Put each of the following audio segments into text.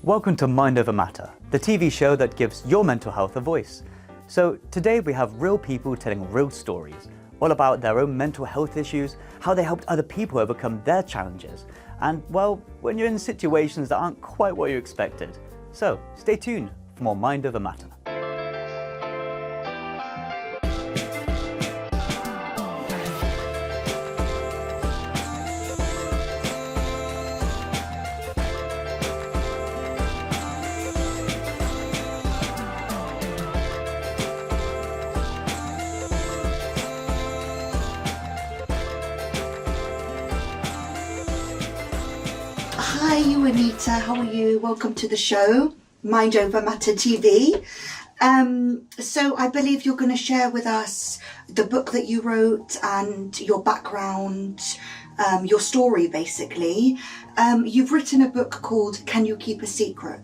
Welcome to Mind Over Matter, the TV show that gives your mental health a voice. So today we have real people telling real stories, all about their own mental health issues, how they helped other people overcome their challenges, and well, when you're in situations that aren't quite what you expected. So stay tuned for more Mind Over Matter. Hi, Anita. How are you? Welcome to the show, Mind Over Matter TV. So I believe you're going to share with us the book that you wrote and your background, your story basically. You've written a book called Can You Keep a Secret?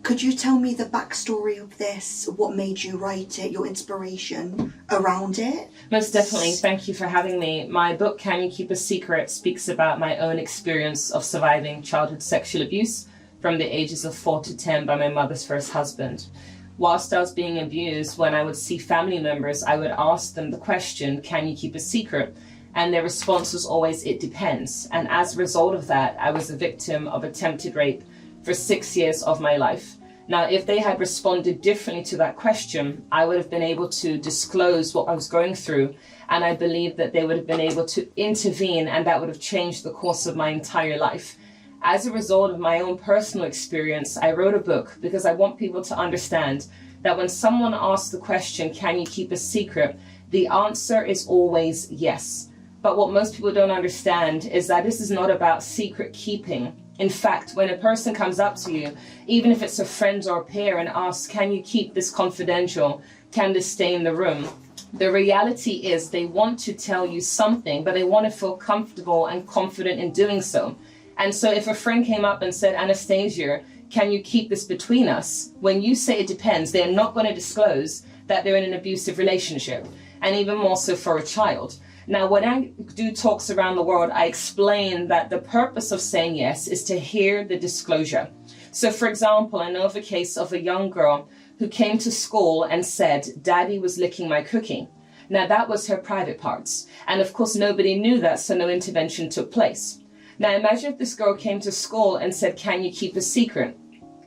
Could you tell me the backstory of this? What made you write it? Your inspiration around it? Most definitely. Thank you for having me. My book, Can You Keep a Secret, speaks about my own experience of surviving childhood sexual abuse from the ages of 4 to 10 by my mother's first husband. Whilst I was being abused, when I would see family members, I would ask them the question, can you keep a secret? And their response was always, it depends. And as a result of that, I was a victim of attempted rape for 6 years of my life. Now, if they had responded differently to that question, I would have been able to disclose what I was going through, and I believe that they would have been able to intervene, and that would have changed the course of my entire life. As a result of my own personal experience, I wrote a book because I want people to understand that when someone asks the question, can you keep a secret? The answer is always yes. But what most people don't understand is that this is not about secret keeping. In fact, when a person comes up to you, even if it's a friend or a peer, and asks, can you keep this confidential? Can this stay in the room? The reality is they want to tell you something, but they want to feel comfortable and confident in doing so. And so if a friend came up and said, Anastasia, can you keep this between us? When you say it depends, they're not going to disclose that they're in an abusive relationship, and even more so for a child. Now, when I do talks around the world, I explain that the purpose of saying yes is to hear the disclosure. So, for example, I know of a case of a young girl who came to school and said, Daddy was licking my cookie. Now, that was her private parts. And of course, nobody knew that, so no intervention took place. Now, imagine if this girl came to school and said, can you keep a secret?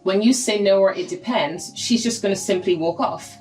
When you say no or it depends, she's just going to simply walk off.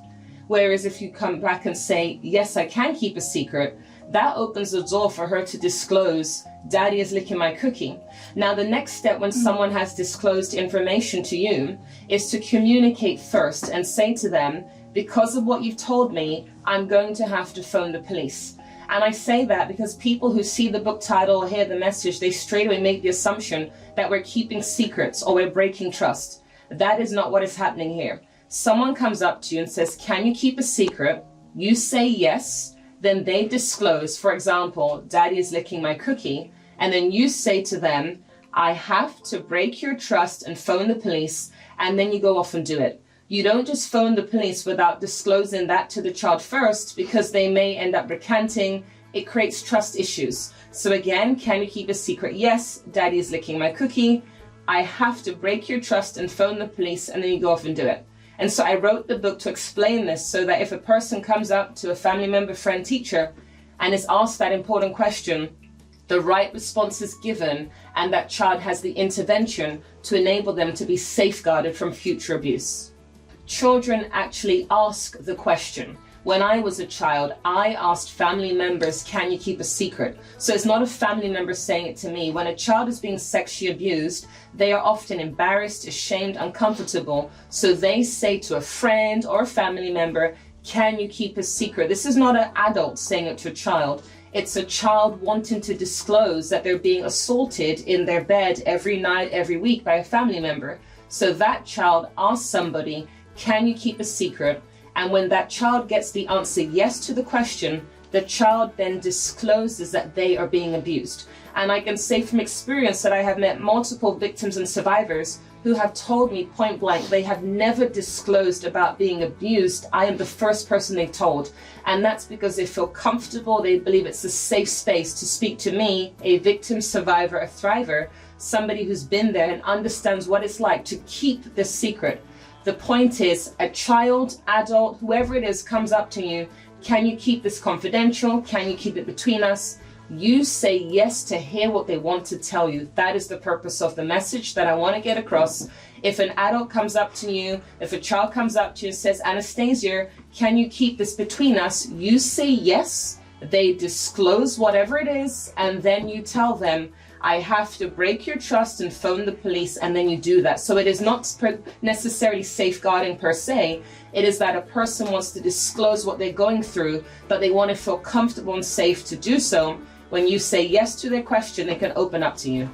Whereas if you come back and say, yes, I can keep a secret, that opens the door for her to disclose, Daddy is licking my cookie. Now, the next step when someone has disclosed information to you is to communicate first and say to them, because of what you've told me, I'm going to have to phone the police. And I say that because people who see the book title or hear the message, they straight away make the assumption that we're keeping secrets or we're breaking trust. That is not what is happening here. Someone comes up to you and says, can you keep a secret? You say yes. Then they disclose, for example, Daddy is licking my cookie, and then you say to them, I have to break your trust and phone the police, and then you go off and do it. You don't just phone the police without disclosing that to the child first, because they may end up recanting. It creates trust issues. So again, can you keep a secret? Yes, Daddy is licking my cookie. I have to break your trust and phone the police, and then you go off and do it. And so I wrote the book to explain this so that if a person comes up to a family member, friend, teacher, and is asked that important question, the right response is given, and that child has the intervention to enable them to be safeguarded from future abuse. Children actually ask the question. When I was a child, I asked family members, can you keep a secret? So it's not a family member saying it to me. When a child is being sexually abused, they are often embarrassed, ashamed, uncomfortable. So they say to a friend or a family member, can you keep a secret? This is not an adult saying it to a child. It's a child wanting to disclose that they're being assaulted in their bed every night, every week by a family member. So that child asks somebody, can you keep a secret? And when that child gets the answer yes to the question, the child then discloses that they are being abused. And I can say from experience that I have met multiple victims and survivors who have told me point blank they have never disclosed about being abused. I am the first person they've told. And that's because they feel comfortable, they believe it's a safe space to speak to me, a victim, survivor, a thriver, somebody who's been there and understands what it's like to keep this secret. The point is, a child, adult, whoever it is comes up to you, can you keep this confidential? Can you keep it between us? You say yes to hear what they want to tell you. That is the purpose of the message that I want to get across. If an adult comes up to you, if a child comes up to you and says, Anastasia, can you keep this between us? You say yes. They disclose whatever it is, and then you tell them, I have to break your trust and phone the police, and then you do that. So it is not necessarily safeguarding per se. It is that a person wants to disclose what they're going through, but they want to feel comfortable and safe to do so. When you say yes to their question, they can open up to you.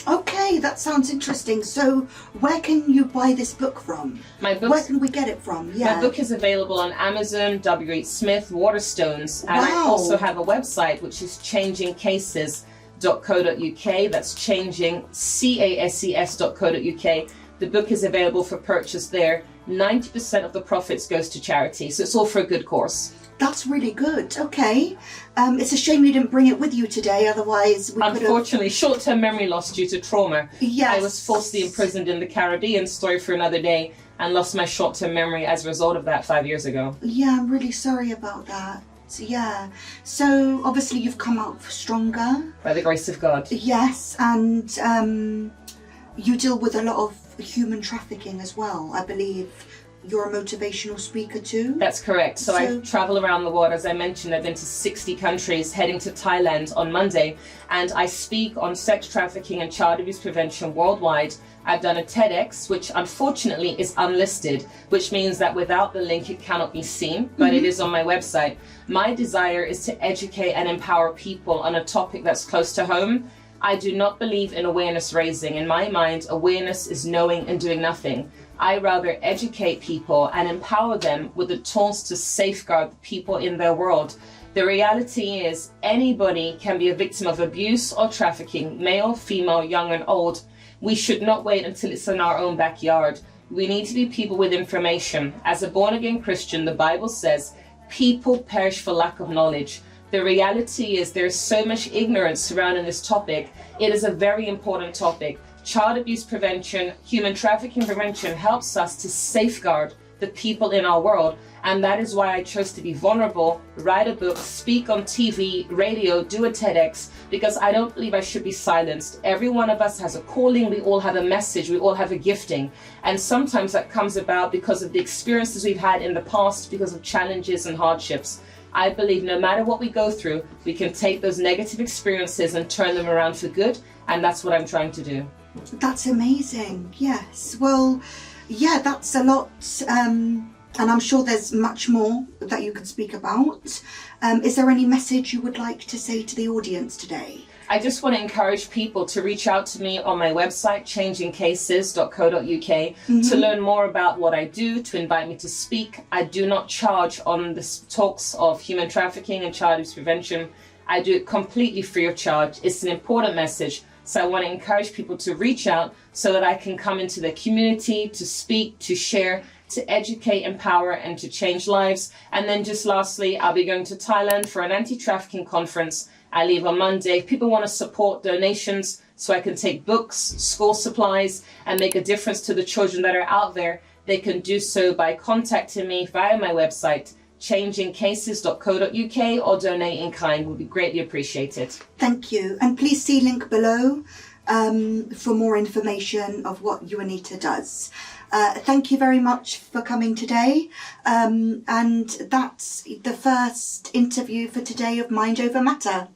Okay, that sounds interesting. So where can you buy this book from? Where can we get it from? Yeah. My book is available on Amazon, W.H. Smith, Waterstones, and I also have a website which is changingcases.co.uk. That's changingcases.co.uk. The book is available for purchase there. 90% of the profits goes to charity, so it's all for a good cause. That's really good. Okay. It's a shame you didn't bring it with you today, otherwise we could have... Unfortunately, short-term memory loss due to trauma. Yes. I was falsely imprisoned in the Caribbean, story for another day, and lost my short-term memory as a result of that 5 years ago. Yeah, I'm really sorry about that. Yeah. So obviously you've come out stronger. By the grace of God. Yes, and you deal with a lot of human trafficking as well, I believe. You're a motivational speaker too? That's correct. So I travel around the world. As I mentioned, I've been to 60 countries, heading to Thailand on Monday, and I speak on sex trafficking and child abuse prevention worldwide. I've done a TEDx, which unfortunately is unlisted, which means that without the link it cannot be seen, but it is on my website. My desire is to educate and empower people on a topic that's close to home. I do not believe in awareness raising. In my mind, awareness is knowing and doing nothing. I rather educate people and empower them with the tools to safeguard the people in their world. The reality is anybody can be a victim of abuse or trafficking, male, female, young and old. We should not wait until it's in our own backyard. We need to be people with information. As a born-again Christian, the Bible says, people perish for lack of knowledge. The reality is there is so much ignorance surrounding this topic. It is a very important topic. Child abuse prevention, human trafficking prevention helps us to safeguard the people in our world. And that is why I chose to be vulnerable, write a book, speak on TV, radio, do a TEDx, because I don't believe I should be silenced. Every one of us has a calling, we all have a message, we all have a gifting. And sometimes that comes about because of the experiences we've had in the past, because of challenges and hardships. I believe no matter what we go through, we can take those negative experiences and turn them around for good. And that's what I'm trying to do. That's amazing. Yes. Well, yeah, that's a lot. And I'm sure there's much more that you could speak about. Is there any message you would like to say to the audience today? I just want to encourage people to reach out to me on my website, changingcases.co.uk, to learn more about what I do, to invite me to speak. I do not charge on the talks of human trafficking and child abuse prevention. I do it completely free of charge. It's an important message. So I want to encourage people to reach out so that I can come into the community to speak, to share, to educate, empower, and to change lives. And then just lastly, I'll be going to Thailand for an anti-trafficking conference. I leave on Monday. If people want to support donations so I can take books, school supplies, and make a difference to the children that are out there, they can do so by contacting me via my website, changingcases.co.uk, or donate in kind would be greatly appreciated. Thank you. And please see link below for more information of what Juanita does. Thank you very much for coming today. And that's the first interview for today of Mind Over Matter.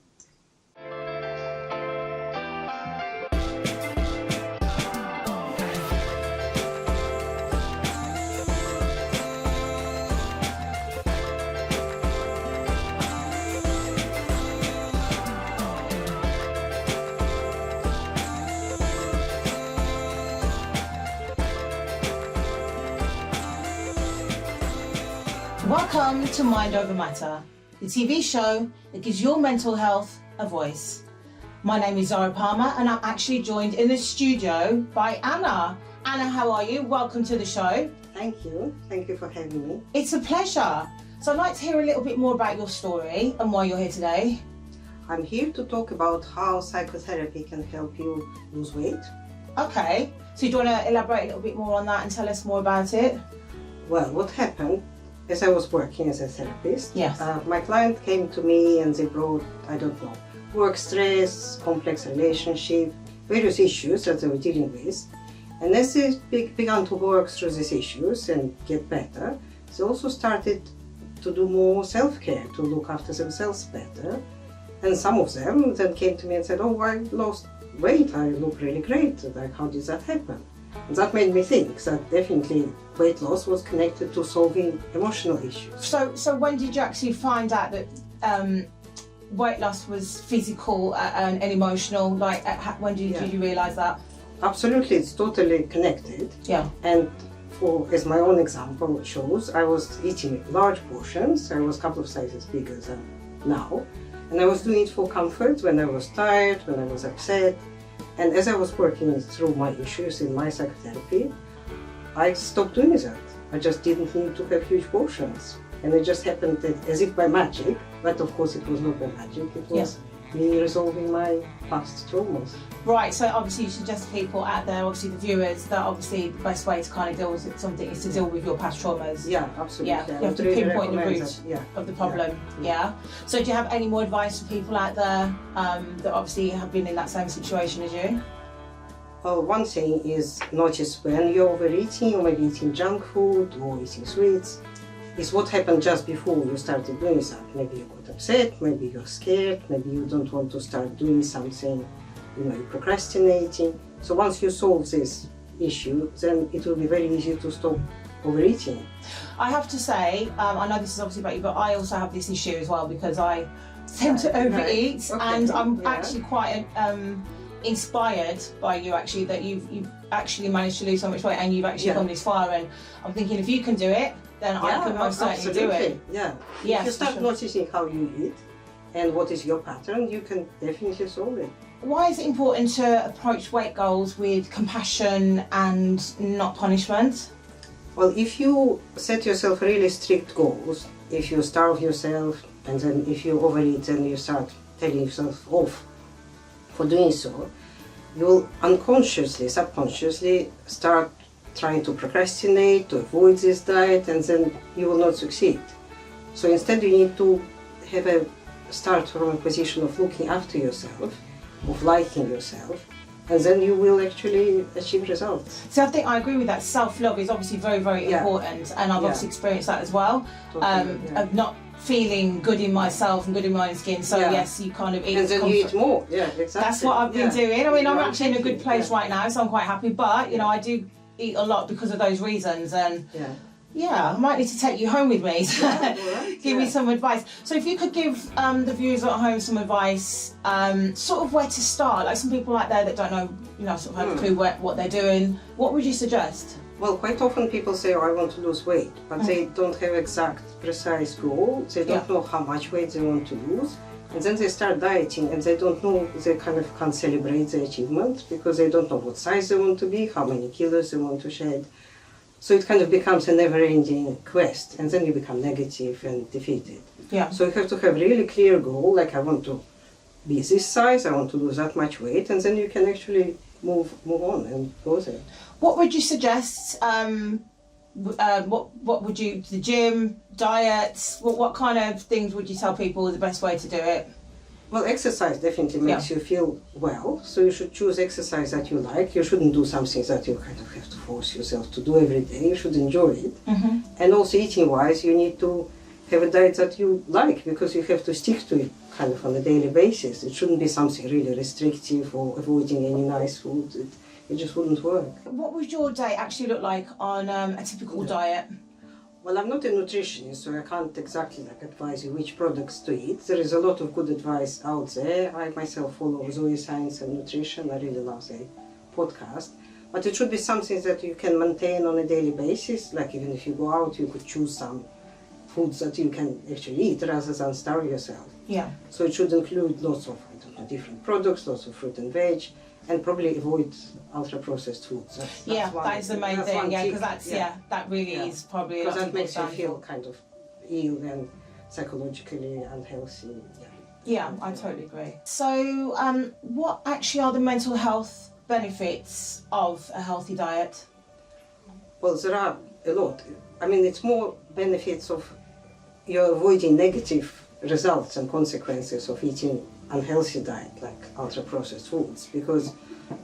Welcome to Mind Over Matter, the TV show that gives your mental health a voice. My name is Zara Palmer and I'm actually joined in the studio by Anna. Anna, how are you? Welcome to the show. Thank you. Thank you for having me. It's a pleasure. So I'd like to hear a little bit more about your story and why you're here today. I'm here to talk about how psychotherapy can help you lose weight. Okay, so do you want to elaborate a little bit more on that and tell us more about it? Well, what happened, as I was working as a therapist, Yes. My client came to me and they brought, I don't know, work stress, complex relationship, various issues that they were dealing with. And as they began to work through these issues and get better, they also started to do more self-care, to look after themselves better. And some of them then came to me and said, oh, I lost weight, I look really great. Like, how did that happen? And that made me think that definitely weight loss was connected to solving emotional issues. So when did you actually find out that weight loss was physical and emotional? Like, when did you realise that? Absolutely, it's totally connected. Yeah. And as my own example shows, I was eating large portions. I was a couple of sizes bigger than now. And I was doing it for comfort when I was tired, when I was upset. And as I was working through my issues in my psychotherapy, I stopped doing that. I just didn't need to have huge portions. And it just happened as if by magic, but of course it was not by magic, it was me resolving my past traumas. Right, so obviously you suggest people out there, obviously the viewers, that obviously the best way to kind of deal with something is to deal with your past traumas. Yeah, absolutely. Yeah, you have to really pinpoint the recommend root that. of the problem. Yeah. So do you have any more advice for people out there that obviously have been in that same situation as you? Well, one thing is notice when you're overeating or maybe eating junk food or eating sweets, is what happened just before you started doing that. Maybe you got upset, maybe you're scared, maybe you don't want to start doing something, you're procrastinating. So once you solve this issue, then it will be very easy to stop overeating. I have to say, I know this is obviously about you, but I also have this issue as well because I tend to overeat, and I'm actually quite inspired by you actually, that you've actually managed to lose so much weight and you've actually gone this far, and I'm thinking if you can do it, then I can most certainly do it. Yeah. Yes, if you start sure. noticing how you eat and what is your pattern, you can definitely solve it. Why is it important to approach weight goals with compassion and not punishment? Well, if you set yourself really strict goals, if you starve yourself and then if you overeat and you start telling yourself off for doing so, you'll unconsciously, subconsciously start trying to procrastinate, to avoid this diet, and then you will not succeed. So instead you need to start from a position of looking after yourself, of liking yourself, and then you will actually achieve results. So I think I agree with that. Self-love is obviously very, very important, and I've obviously experienced that as well, of not feeling good in myself and good in my own skin. So yes, you kind of eat. And then you eat more. Yeah, exactly. That's what I've been doing. I mean, I'm actually in a good place right now, so I'm quite happy. But I do eat a lot because of those reasons, and I might need to take you home with me to give me some advice. So if you could give the viewers at home some advice, sort of where to start, like some people out there that don't know, sort of have a clue what they're doing, what would you suggest? Well, quite often people say, oh, I want to lose weight, but they don't have exact, precise goal. They don't know how much weight they want to lose. And then they start dieting and they don't know, they kind of can't celebrate the achievement because they don't know what size they want to be, how many kilos they want to shed. So it kind of becomes a never-ending quest, and then you become negative and defeated. Yeah. So you have to have a really clear goal, like I want to be this size, I want to lose that much weight, and then you can actually move on and go there. What would you suggest? What would you, the gym, diets, what kind of things would you tell people is the best way to do it? Well, exercise definitely makes you feel well, so you should choose exercise that you like. You shouldn't do something that you kind of have to force yourself to do every day. You should enjoy it. And also eating-wise, you need to have a diet that you like, because you have to stick to it kind of on a daily basis. It shouldn't be something really restrictive or avoiding any nice food. It just wouldn't work. What would your day actually look like on a typical diet? Well, I'm not a nutritionist, so I can't exactly advise you which products to eat. There is a lot of good advice out there. I myself follow Zoe Science and Nutrition. I really love the podcast. But it should be something that you can maintain on a daily basis. Like even if you go out, you could choose some foods that you can actually eat rather than starve yourself. Yeah. So it should include lots of different products, lots of fruit and veg, and probably avoid ultra-processed foods. That is the main thing, because that really is probably a lot because of that makes you people feel kind of ill and psychologically unhealthy. Yeah, I totally agree. So, what actually are the mental health benefits of a healthy diet? Well, there are a lot. I mean, it's more benefits of you're avoiding negative results and consequences of eating unhealthy diet like ultra-processed foods, because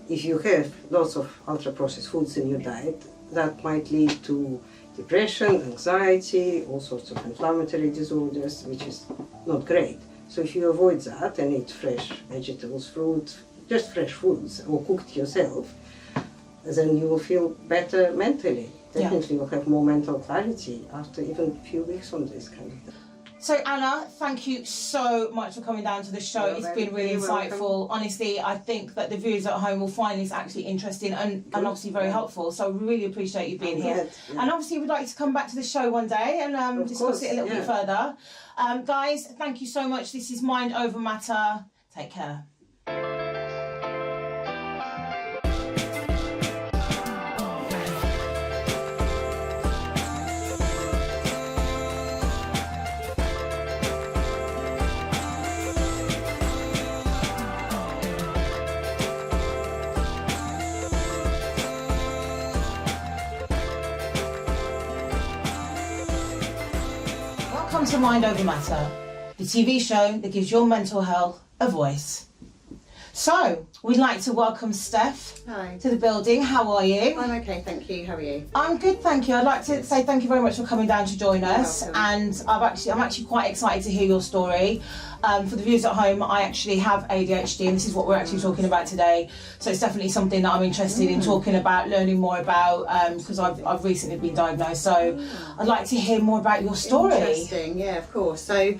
if you have lots of ultra-processed foods in your diet, that might lead to depression, anxiety, all sorts of inflammatory disorders, which is not great. So if you avoid that and eat fresh vegetables, fruit, just fresh foods, or cooked yourself, then you will feel better mentally. Definitely you'll have more mental clarity after even a few weeks on this kind of thing. So Anna, thank you so much for coming down to the show. It's been really insightful. Honestly, I think that the viewers at home will find this actually interesting and obviously very helpful. So we really appreciate you being here. Yeah. And obviously we'd like to come back to the show one day and discuss it a little bit further. Guys, thank you so much. This is Mind Over Matter. Take care. Welcome to Mind Over Matter, the TV show that gives your mental health a voice. So, we'd like to welcome Steph Hi. to the building. How are you? I'm okay, thank you. How are you? I'm good, thank you. I'd like to say thank you very much for coming down to join us. welcome. And I'm actually quite excited to hear your story. For the viewers at home, I actually have ADHD, and this is what we're actually talking about today. So it's definitely something that I'm interested in talking about, learning more about, because I've recently been diagnosed. So I'd like to hear more about your story. Interesting, yeah, of course. So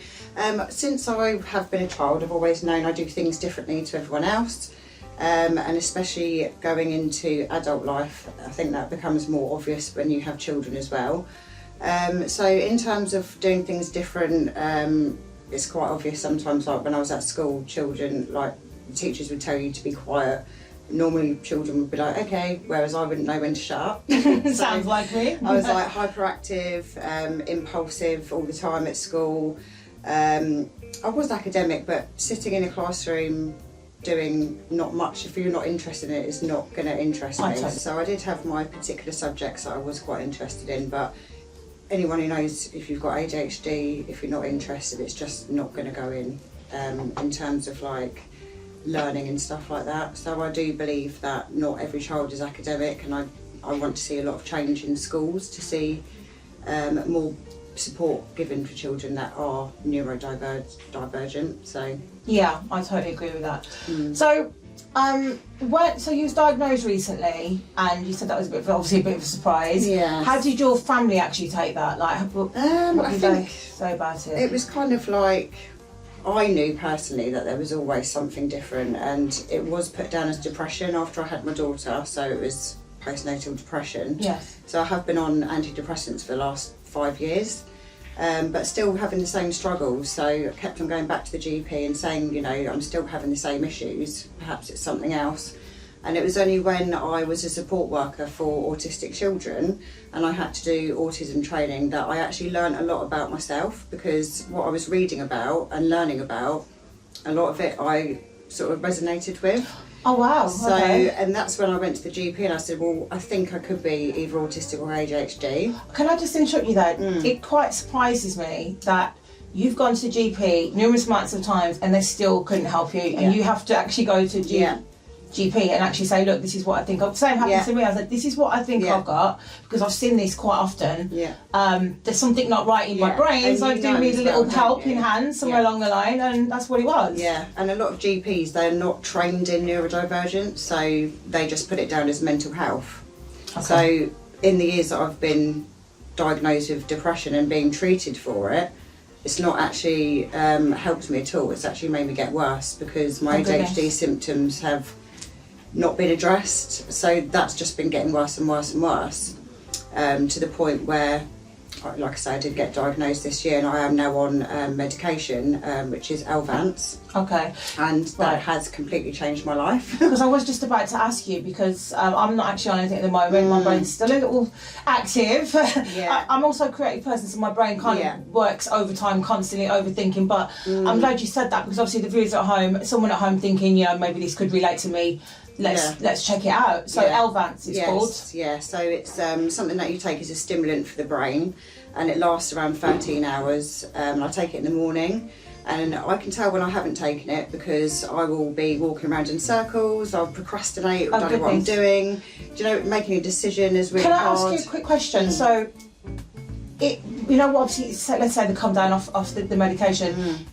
since I have been a child, I've always known I do things differently to everyone else. And especially going into adult life, I think that becomes more obvious when you have children as well. So in terms of doing things different, it's quite obvious sometimes, like when I was at school, children, like the teachers would tell you to be quiet. Normally children would be like, okay, whereas I wouldn't know when to shut up. Sounds like me. I was like hyperactive, impulsive all the time at school. I was academic, but sitting in a classroom doing not much, if you're not interested in it, is not going to interest me. So I did have my particular subjects that I was quite interested in, but anyone who knows if you've got ADHD, if you're not interested, it's just not going to go in terms of like learning and stuff like that. So I do believe that not every child is academic, and I want to see a lot of change in schools to see more support given for children that are neurodivergent. So yeah, I totally agree with that. So so you was diagnosed recently, and you said that was obviously a bit of a surprise. Yeah. How did your family actually take that? Like, what did they say about it? It was kind of like, I knew personally that there was always something different, and it was put down as depression after I had my daughter, so it was postnatal depression. Yes. So I have been on antidepressants for the last 5 years, but still having the same struggles. So I kept on going back to the GP and saying, you know, I'm still having the same issues, perhaps it's something else. And it was only when I was a support worker for autistic children and I had to do autism training that I actually learned a lot about myself, because what I was reading about and learning about, a lot of it I sort of resonated with. Oh wow. So, okay. And that's when I went to the GP and I said, well, I think I could be either autistic or ADHD. Can I just interrupt you there? It quite surprises me that you've gone to the GP numerous amounts of times and they still couldn't help you, and you have to actually go to GP and actually say, look, this is what I think of. Same happened to me. I was like, this is what I think I've got, because I've seen this quite often. There's something not right in my brain, and so I do need a little helping hand somewhere along the line, and that's what it was. Yeah, and a lot of GPs, they're not trained in neurodivergence, so they just put it down as mental health. Okay. So in the years that I've been diagnosed with depression and being treated for it, it's not actually helped me at all. It's actually made me get worse, because my ADHD symptoms have not been addressed, so that's just been getting worse and worse and worse, to the point where like I say, I did get diagnosed this year, and I am now on medication, which is Elvance, Okay. and that Right. has completely changed my life. Because I was just about to ask you, because I'm not actually on anything at the moment. My brain's still a little active. Yeah. I'm also a creative person, so my brain kind Yeah. of works overtime, constantly overthinking. But I'm glad you said that, because obviously the viewers at home, someone at home thinking, you know, maybe this could relate to me. Let's check it out. So Yeah. Elvance is called. Yeah, so it's something that you take as a stimulant for the brain, and it lasts around 13 hours. And I take it in the morning, and I can tell when I haven't taken it because I will be walking around in circles, I'll procrastinate, I don't know what I'm goodness. doing. Do you know, making a decision is really Can I hard. ask you a quick question? So, you know, obviously, let's say they come down off the medication.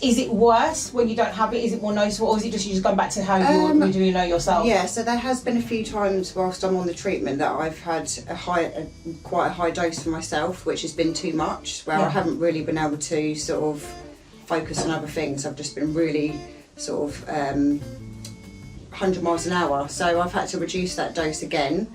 Is it worse when you don't have it? Is it more noticeable, or is it just you just going back to how you do know yourself? Yeah, so there has been a few times whilst I'm on the treatment that I've had quite a high dose for myself, which has been too much, where I haven't really been able to sort of focus on other things. I've just been really sort of 100 miles an hour, so I've had to reduce that dose again.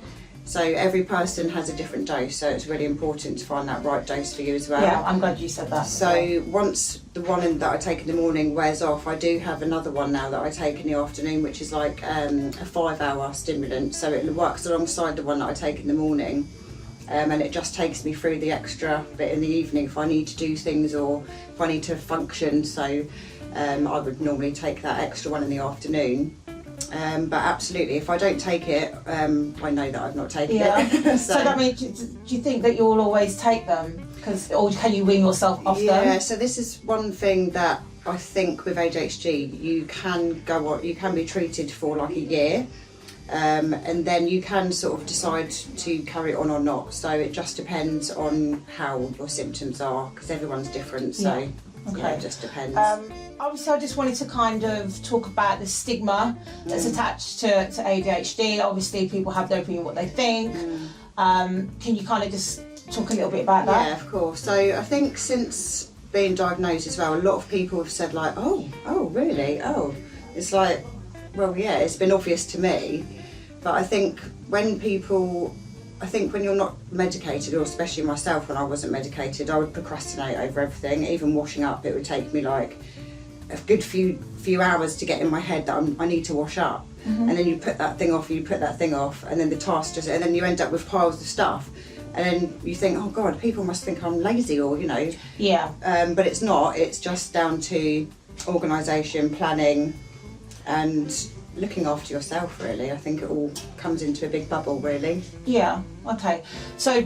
So every person has a different dose, so it's really important to find that right dose for you as well. Yeah, I'm glad you said that. So once the one that I take in the morning wears off, I do have another one now that I take in the afternoon, which is like a 5-hour stimulant. So it works alongside the one that I take in the morning, and it just takes me through the extra bit in the evening if I need to do things or if I need to function. So I would normally take that extra one in the afternoon. But absolutely, if I don't take it, I know that I've not taken it. So that means, do you think that you'll always take them? Or can you wean yourself off them? Yeah, so this is one thing that I think with ADHD, you can be treated for like a year, and then you can sort of decide to carry it on or not. So it just depends on how your symptoms are, because everyone's different. So yeah, it just depends. Obviously, I just wanted to kind of talk about the stigma that's attached to ADHD. Obviously, people have their opinion, what they think. Can you kind of just talk a little bit about that? Yeah, of course. So I think since being diagnosed as well, a lot of people have said like, oh, really? Oh, it's like, well, yeah, it's been obvious to me. But I think when you're not medicated, or especially myself when I wasn't medicated, I would procrastinate over everything. Even washing up, it would take me like a good few hours to get in my head that I need to wash up. And then you put that thing off, and then the task and then you end up with piles of stuff. And then you think, oh God, people must think I'm lazy, or, you know. Yeah. But it's not, it's just down to organisation, planning, and looking after yourself, really. I think it all comes into a big bubble, really. Yeah. Okay. So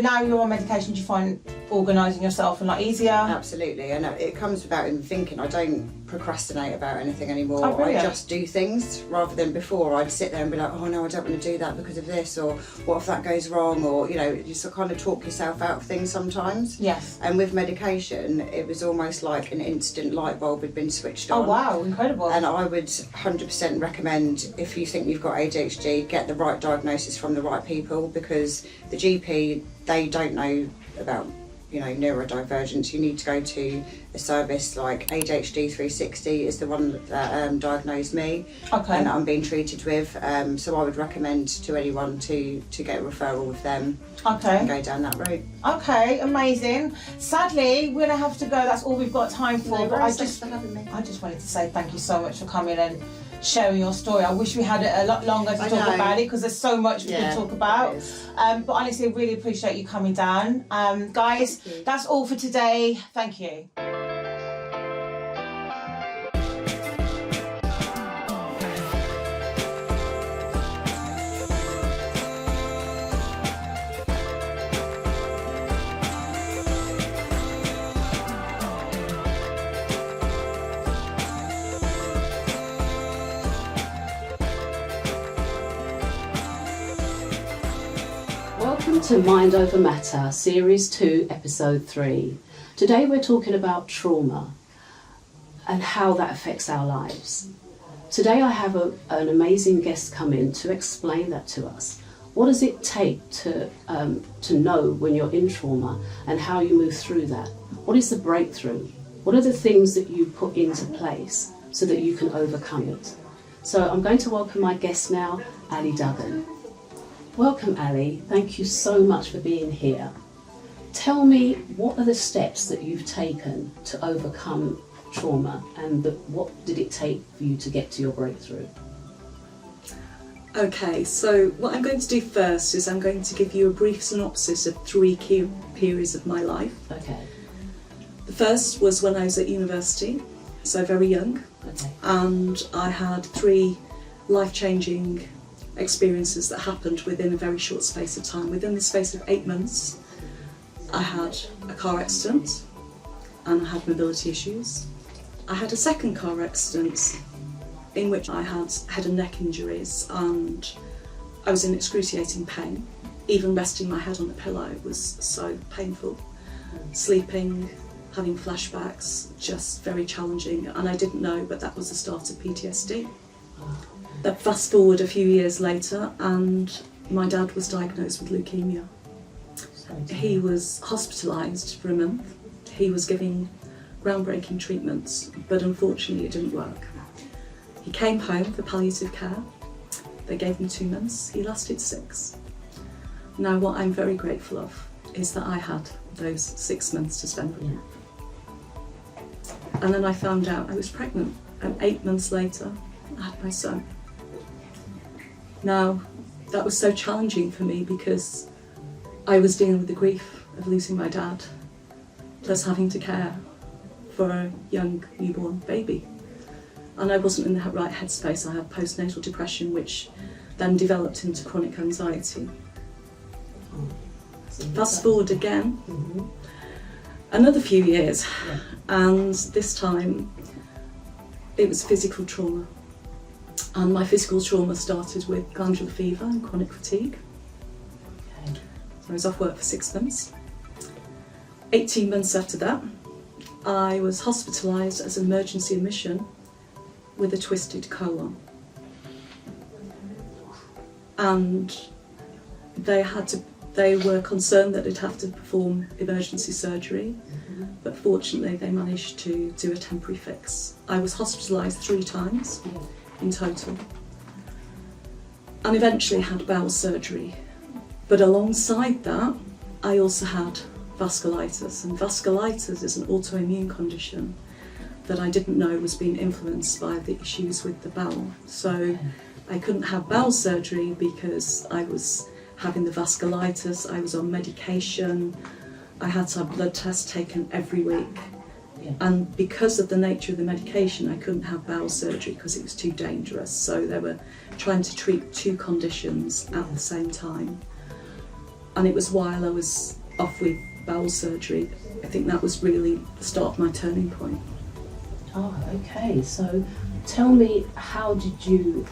now you're on medication, do you find organising yourself a lot easier? Absolutely, and it comes without even thinking. I don't procrastinate about anything anymore. Oh, really? I just do things, rather than before I'd sit there and be like, oh no, I don't want to do that because of this, or what if that goes wrong, or, you know, you just kind of talk yourself out of things sometimes. Yes. And with medication, it was almost like an instant light bulb had been switched on. Oh wow, incredible. And I would 100% recommend, if you think you've got ADHD, get the right diagnosis from the right people, because the GP, they don't know about, you know, neurodivergence. You need to go to a service like ADHD 360 is the one that diagnosed me, and I'm being treated with. So I would recommend to anyone to get a referral with them. And go down that route. Okay, amazing. Sadly, we're gonna have to go. That's all we've got time for. No, but thanks for having me. I just wanted to say thank you so much for coming and sharing your story. I wish we had it a lot longer to talk about it, because there's so much we can talk about. But honestly, I really appreciate you coming down. Guys, that's all for today. Thank you. Welcome to Mind Over Matter, Series 2, Episode 3. Today we're talking about trauma and how that affects our lives. Today I have an amazing guest come in to explain that to us. What does it take to know when you're in trauma, and how you move through that? What is the breakthrough? What are the things that you put into place so that you can overcome it? So I'm going to welcome my guest now, Ali Duggan. Welcome, Ali. Thank you so much for being here. tell me, what are the steps that you've taken to overcome trauma, and what did it take for you to get to your breakthrough? Okay, so what I'm going to do first is I'm going to give you a brief synopsis of 3 key periods of my life. Okay. The first was when I was at university, so very young, Okay. and I had 3 life-changing experiences that happened within a very short space of time. Within the space of 8 months, I had a car accident and I had mobility issues. I had a second car accident in which I had head and neck injuries, and I was in excruciating pain. Even resting my head on the pillow was so painful. Sleeping, having flashbacks, just very challenging, and I didn't know, but that was the start of PTSD. Then fast forward a few years later, and my dad was diagnosed with leukemia. He was hospitalised for a month. He was giving groundbreaking treatments, but unfortunately it didn't work. He came home for palliative care. They gave him 2 months. He lasted 6. Now, what I'm very grateful of is that I had those 6 months to spend with him. And then I found out I was pregnant, and 8 months later, I had my son. Now, that was so challenging for me because I was dealing with the grief of losing my dad, plus having to care for a young newborn baby. And I wasn't in the right headspace. I had postnatal depression, which then developed into chronic anxiety. Fast forward again, another few years, and this time it was physical trauma. And my physical trauma started with glandular fever and chronic fatigue. So I was off work for 6 months. 18 months after that, I was hospitalised as an emergency admission with a twisted colon. And they were concerned that they'd have to perform emergency surgery, but fortunately they managed to do a temporary fix. I was hospitalised 3 times in total, and eventually had bowel surgery. But alongside that, I also had vasculitis, and vasculitis is an autoimmune condition that I didn't know was being influenced by the issues with the bowel. So I couldn't have bowel surgery because I was having the vasculitis, I was on medication, I had to have blood tests taken every week. And because of the nature of the medication, I couldn't have bowel surgery because it was too dangerous. So they were trying to treat 2 conditions at the same time. And it was while I was off with bowel surgery, I think that was really the start of my turning point. Oh, okay. So tell me, how did you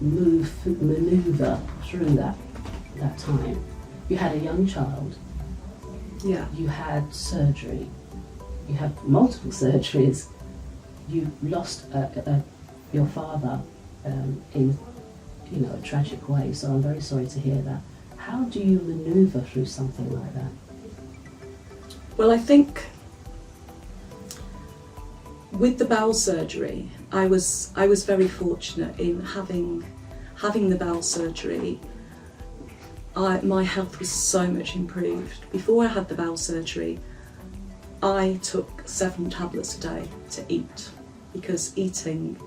manoeuvre through that time? You had a young child. Yeah. You had surgery. You had multiple surgeries. You lost your father in a tragic way. So I'm very sorry to hear that. How do you manoeuvre through something like that? Well, I think with the bowel surgery, I was very fortunate in having the bowel surgery. My health was so much improved. Before I had the bowel surgery, I took 7 tablets a day to eat, because eating,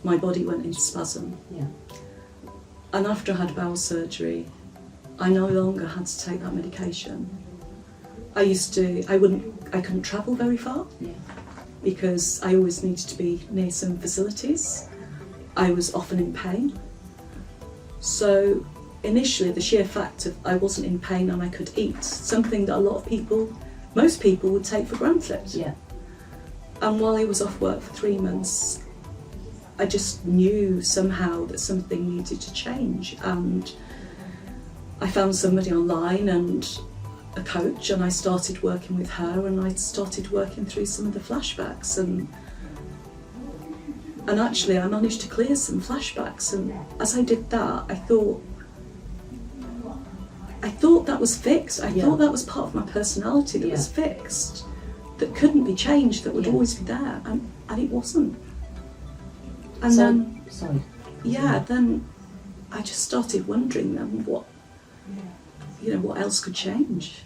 my body went into spasm. Yeah. And after I had bowel surgery, I no longer had to take that medication. I couldn't travel very far. Yeah. Because I always needed to be near some facilities. I was often in pain. So initially, the sheer fact of I wasn't in pain and I could eat, something that most people would take for granted. Yeah. And while I was off work for 3 months, I just knew somehow that something needed to change. And I found somebody online and a coach, and I started working with her, and I started working through some of the flashbacks, and actually I managed to clear some flashbacks. And as I did that, I thought that was fixed. I thought that was part of my personality that was fixed, that couldn't be changed, that would always be there, and it wasn't. And then I just started wondering then what else could change.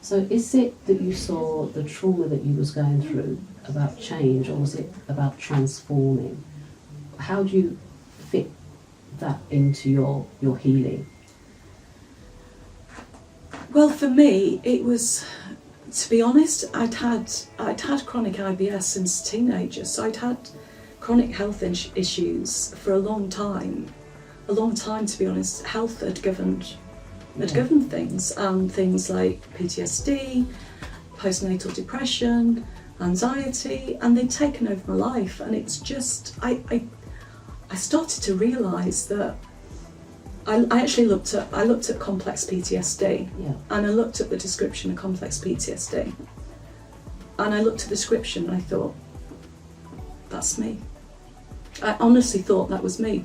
So is it that you saw the trauma that you was going through about change, or was it about transforming? How do you fit that into your healing? Well, for me, it was, to be honest, I'd had chronic IBS since teenager, so I'd had chronic health issues for a long time. To be honest. Health had governed things, and things like PTSD, postnatal depression, anxiety, and they'd taken over my life. And it's just, I started to realise that I actually looked at complex PTSD, and I looked at the description of complex PTSD, and I looked at the description and I thought, that's me. I honestly thought that was me,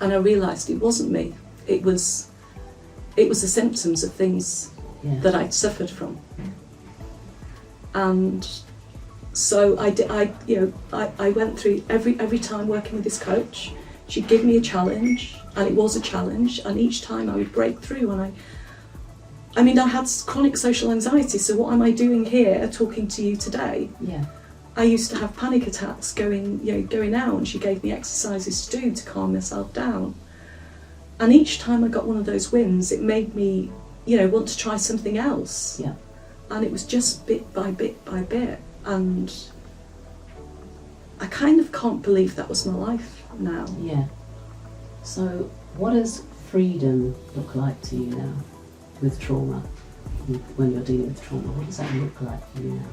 and I realised it wasn't me. It was the symptoms of things that I'd suffered from, and so I went through every time working with this coach. She'd give me a challenge, and it was a challenge, and each time I would break through. And I had chronic social anxiety, so what am I doing here talking to you today? I used to have panic attacks going out, and she gave me exercises to do to calm myself down. And each time I got one of those wins, it made me, want to try something else. And it was just bit by bit by bit, and I kind of can't believe that was my life now. So what does freedom look like to you now with trauma? When you're dealing with trauma, what does that look like for you now?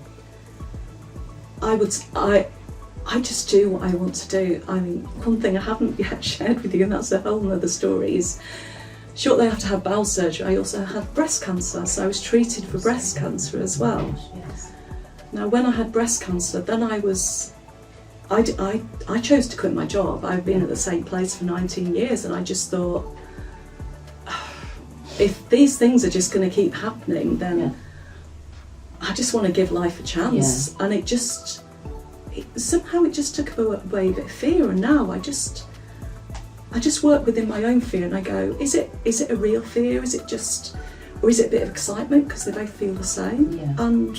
I just do what I want to do. I mean, one thing I haven't yet shared with you, and that's a whole other story, is shortly after I had bowel surgery, I also had breast cancer, so I was treated for breast cancer as well. Now, when I had breast cancer, then I chose to quit my job. I've been at the same place for 19 years, and I just thought, if these things are just going to keep happening, then I just want to give life a chance. And somehow it just took away a bit of fear, and now I just work within my own fear, and I go, is it a real fear? Is it just, or is it a bit of excitement, because they both feel the same? And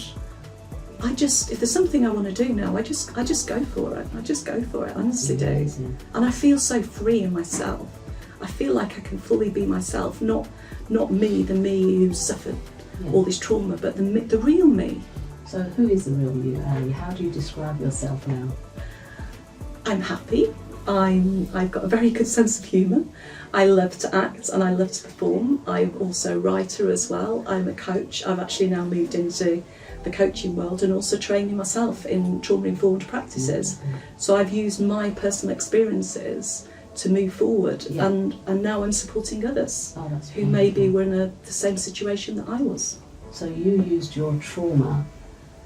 if there's something I want to do now, I just go for it. I honestly do. And I feel so free in myself. I feel like I can fully be myself, not me, the me who suffered all this trauma, but the real me. So who is the real you, Ali? How do you describe yourself now? I'm happy. I've got a very good sense of humour. I love to act and I love to perform. I'm also a writer as well. I'm a coach. I've actually now moved into the coaching world and also training myself in trauma-informed practices. So I've used my personal experiences to move forward, and now I'm supporting others who maybe were in the same situation that I was. So you used your trauma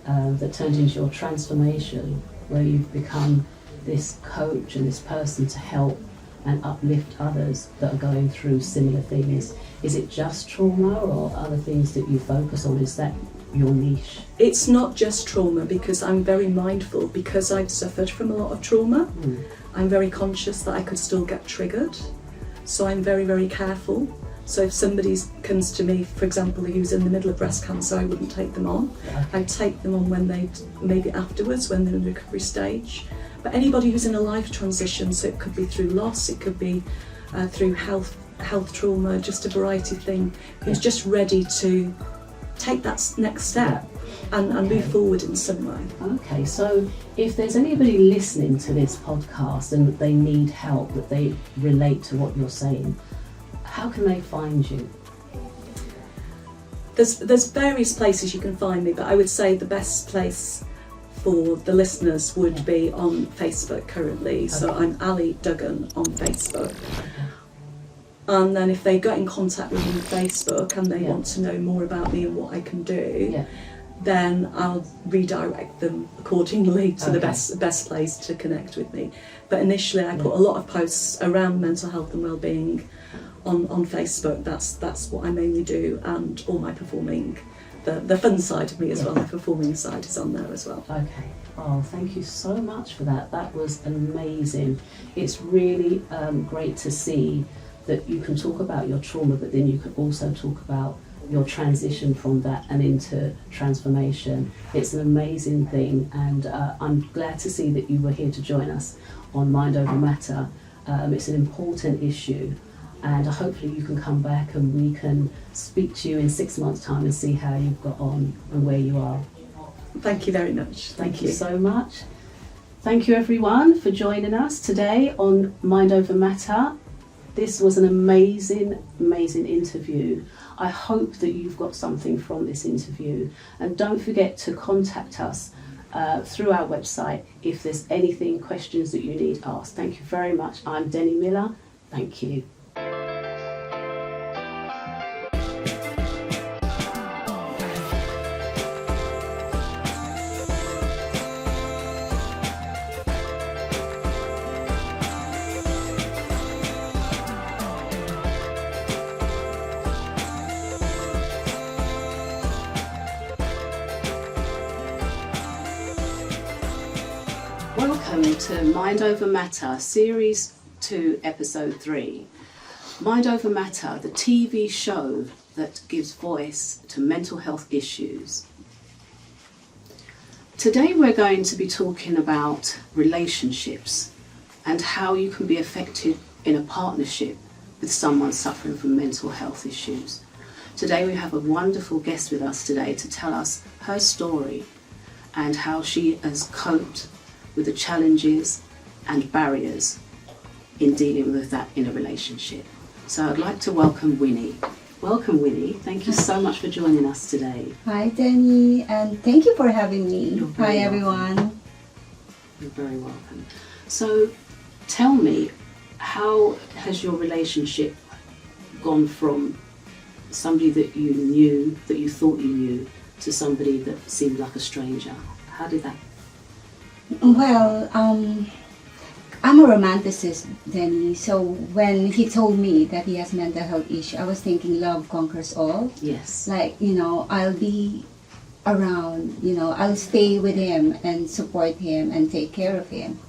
that turned into your transformation, where you've become this coach and this person to help and uplift others that are going through similar things. Is it just trauma, or other things that you focus on? Is that your niche? It's not just trauma, because I'm very mindful, because I've suffered from a lot of trauma. I'm very conscious that I could still get triggered, so I'm very, very careful. So if somebody comes to me, for example, who's in the middle of breast cancer, I wouldn't take them on. I'd take them on when maybe afterwards, when they're in the recovery stage. But anybody who's in a life transition, so it could be through loss, it could be through health trauma, just a variety of things, who's just ready to take that next step and move forward in some way. Okay, so if there's anybody listening to this podcast and that they need help, that they relate to what you're saying, how can they find you? There's various places you can find me, but I would say the best place for the listeners would be on Facebook currently. So I'm Ali Duggan on Facebook. And then if they get in contact with me on Facebook and they want to know more about me and what I can do, then I'll redirect them accordingly to the best place to connect with me. But initially I put a lot of posts around mental health and wellbeing on Facebook. That's what I mainly do, and all my performing, the fun side of me as well, the performing side is on there as well. Okay. Oh, thank you so much for that. That was amazing. It's really great to see that you can talk about your trauma, but then you can also talk about your transition from that and into transformation. It's an amazing thing, and I'm glad to see that you were here to join us on Mind Over Matter. It's an important issue, and hopefully you can come back and we can speak to you in 6 months' time and see how you've got on and where you are. Thank you very much. Thank you so much. Thank you everyone for joining us today on Mind Over Matter. This was an amazing, amazing interview. I hope that you've got something from this interview, and don't forget to contact us through our website if there's anything, questions that you need asked. Thank you very much. I'm Denny Miller. Thank you. Welcome to Mind Over Matter, Series 2, Episode 3. Mind Over Matter, the TV show that gives voice to mental health issues. Today we're going to be talking about relationships and how you can be effective in a partnership with someone suffering from mental health issues. Today we have a wonderful guest with us today to tell us her story and how she has coped with the challenges and barriers in dealing with that in a relationship. So I'd like to welcome Winnie. Welcome, Winnie. Thank you so much for joining us today. Hi, Denny, and thank you for having me. You're very Hi, welcome. everyone. You're very welcome. So tell me, how has your relationship gone from somebody that you knew, that you thought you knew, to somebody that seemed like a stranger? How did that? Well, I'm a romanticist, Denny. So when he told me that he has mental health issue, I was thinking love conquers all. Yes. Like, I'll be around, I'll stay with him and support him and take care of him.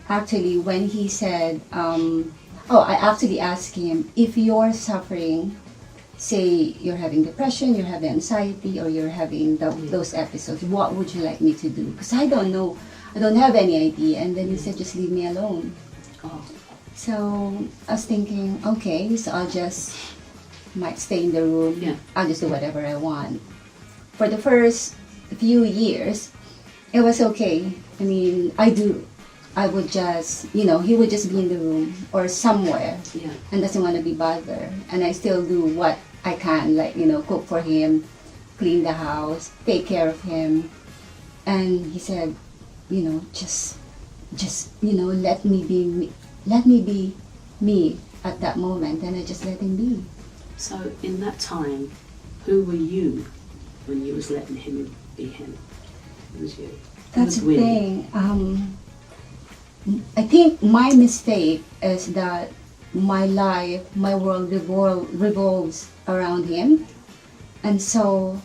Actually, when he said, I actually asked him, if you're suffering, say you're having depression, you're having anxiety, or you're having those episodes, what would you like me to do? Because I don't know. I don't have any idea. And then he said, just leave me alone. Oh. So I was thinking, okay, so might stay in the room. Yeah. I'll just do whatever I want. For the first few years, it was okay. I mean, I would just, he would just be in the room or somewhere and doesn't want to be bothered. And I still do what I can, like, cook for him, clean the house, take care of him. And he said, just let me be me at that moment. And I just let him be. So in that time, who were you when you was letting him be him? It was you. That's the thing. I think my mistake is that my world revolves around him. And so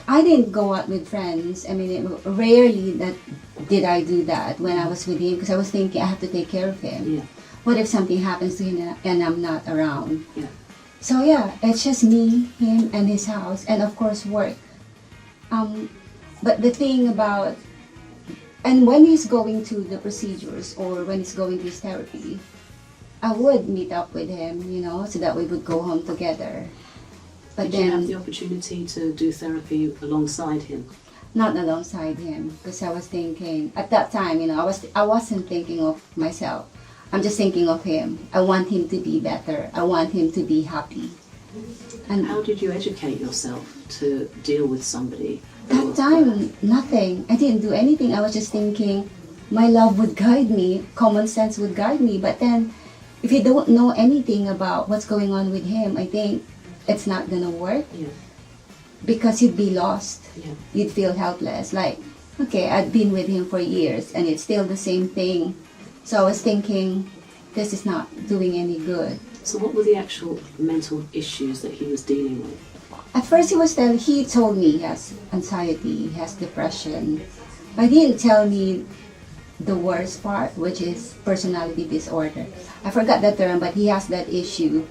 I didn't go out with friends. I mean, rarely did I do that when I was with him, because I was thinking I have to take care of him. Yeah. What if something happens to him and I'm not around? Yeah. So yeah, it's just me, him, and his house, and of course work. But the thing about, and when he's going to the procedures or when he's going to his therapy, I would meet up with him, so that we would go home together. But Did then, you have the opportunity to do therapy alongside him? not alongside him, because I was thinking at that time, I wasn't thinking of myself. I'm just thinking of him. I want him to be better. I want him to be happy. And How did you educate yourself to deal with somebody? that time, nothing. I didn't do anything. I was just thinking my love would guide me, common sense would guide me. But then, if you don't know anything about what's going on with him, I think it's not gonna work. Yeah. Because you'd be lost. Yeah. You'd feel helpless. Like, okay, I've been with him for years and it's still the same thing. So I was thinking, this is not doing any good. So what were the actual mental issues that he was dealing with? At first he told me he has anxiety, he has depression. But he didn't tell me the worst part, which is personality disorder. I forgot that term, but he has that issue.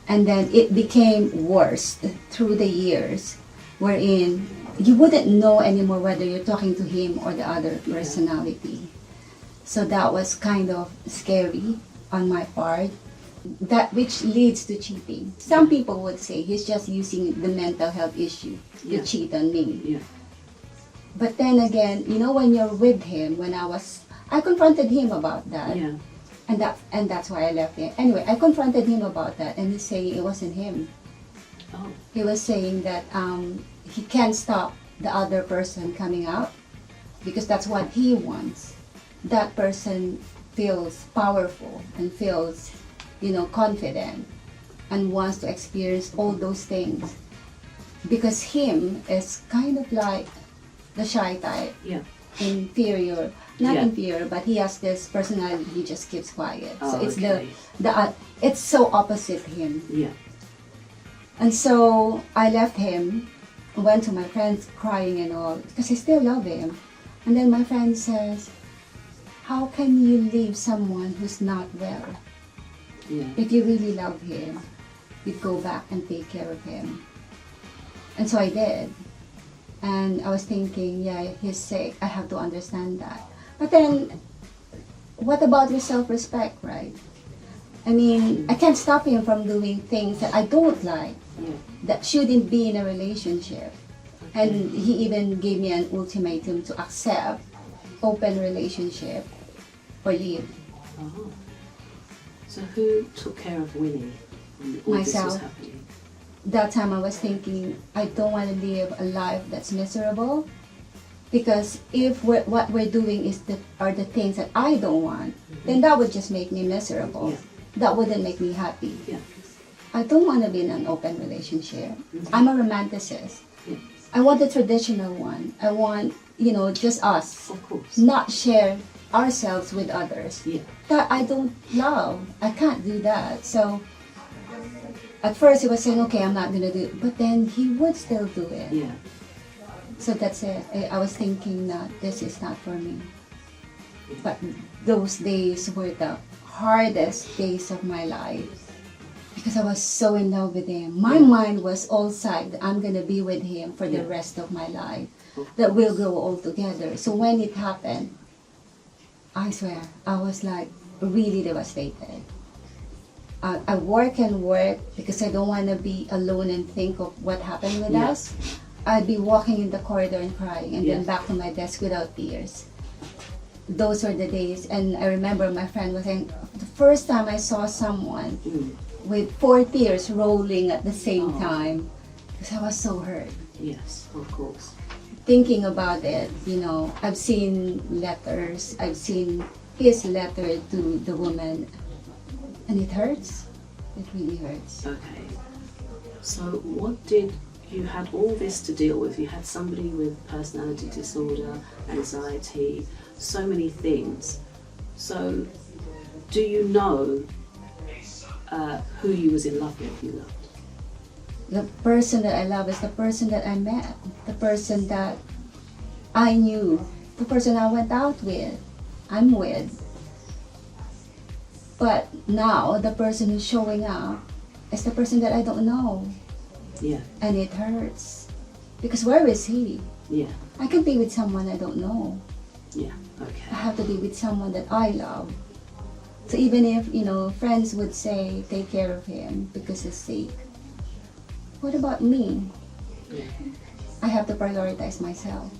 And then it became worse through the years, wherein you wouldn't know anymore whether you're talking to him or the other personality. So that was kind of scary on my part, that which leads to cheating. Some people would say he's just using the mental health issue to cheat on me. Yeah. But then again, you know, when you're with him, I confronted him about that. Yeah. And that's why I left him. Anyway, I confronted him about that, and he's saying it wasn't him. Oh. He was saying that he can't stop the other person coming out because that's what he wants. That person feels powerful and feels, you know, confident and wants to experience all those things. Because him is kind of like the shy type. Yeah. Inferior. Not Yeah. inferior, but he has this personality, he just keeps quiet. Oh, So it's okay. it's so opposite him. Yeah. And so I left him, went to my friends crying and all, because I still love him. And then my friend says, how can you leave someone who's not well? Yeah. If you really love him, you'd go back and take care of him. And so I did. And I was thinking, yeah, he's sick. I have to understand that. But then, what about your self-respect, right? I mean, I can't stop him from doing things that I don't like, that shouldn't be in a relationship. And he even gave me an ultimatum to accept open relationship or leave. Oh. So who took care of Winnie when all this was Myself. happening? That time I was thinking, I don't want to live a life that's miserable, because if what we're doing are the things that I don't want, then that would just make me miserable. Yeah. That wouldn't make me happy. Yeah. I don't want to be in an open relationship. I'm a romanticist. Yeah. I want the traditional one. I want, you know, just us. Of course. Not share ourselves with others. Yeah. That I don't love. I can't do that. So at first he was saying, okay, I'm not going to do it. But then he would still do it. Yeah. So that's it. I was thinking that this is not for me. But those days were the hardest days of my life, because I was so in love with him. My mind was all set that I'm going to be with him for the rest of my life, that we'll grow old together. So when it happened, I swear, I was like really devastated. I work and work because I don't want to be alone and think of what happened with us. I'd be walking in the corridor and crying, and then back to my desk without tears. Those were the days. And I remember my friend was saying, the first time I saw someone with 4 tears rolling at the same time, because I was so hurt. Yes, of course. Thinking about it, you know, I've seen letters, I've seen his letter to the woman, and it hurts. It really hurts. Okay. So you had all this to deal with. You had somebody with personality disorder, anxiety, so many things. So do you know who you was in love with, you loved? The person that I love is the person that I met, the person that I knew, the person I went out with, I'm with. But now the person who's showing up is the person that I don't know. Yeah. And it hurts. Because where is he? Yeah. I can be with someone I don't know. Yeah. I Okay. have to be with someone that I love. So even if, you know, friends would say, take care of him because he's sick, what about me? Yeah. I have to prioritize myself.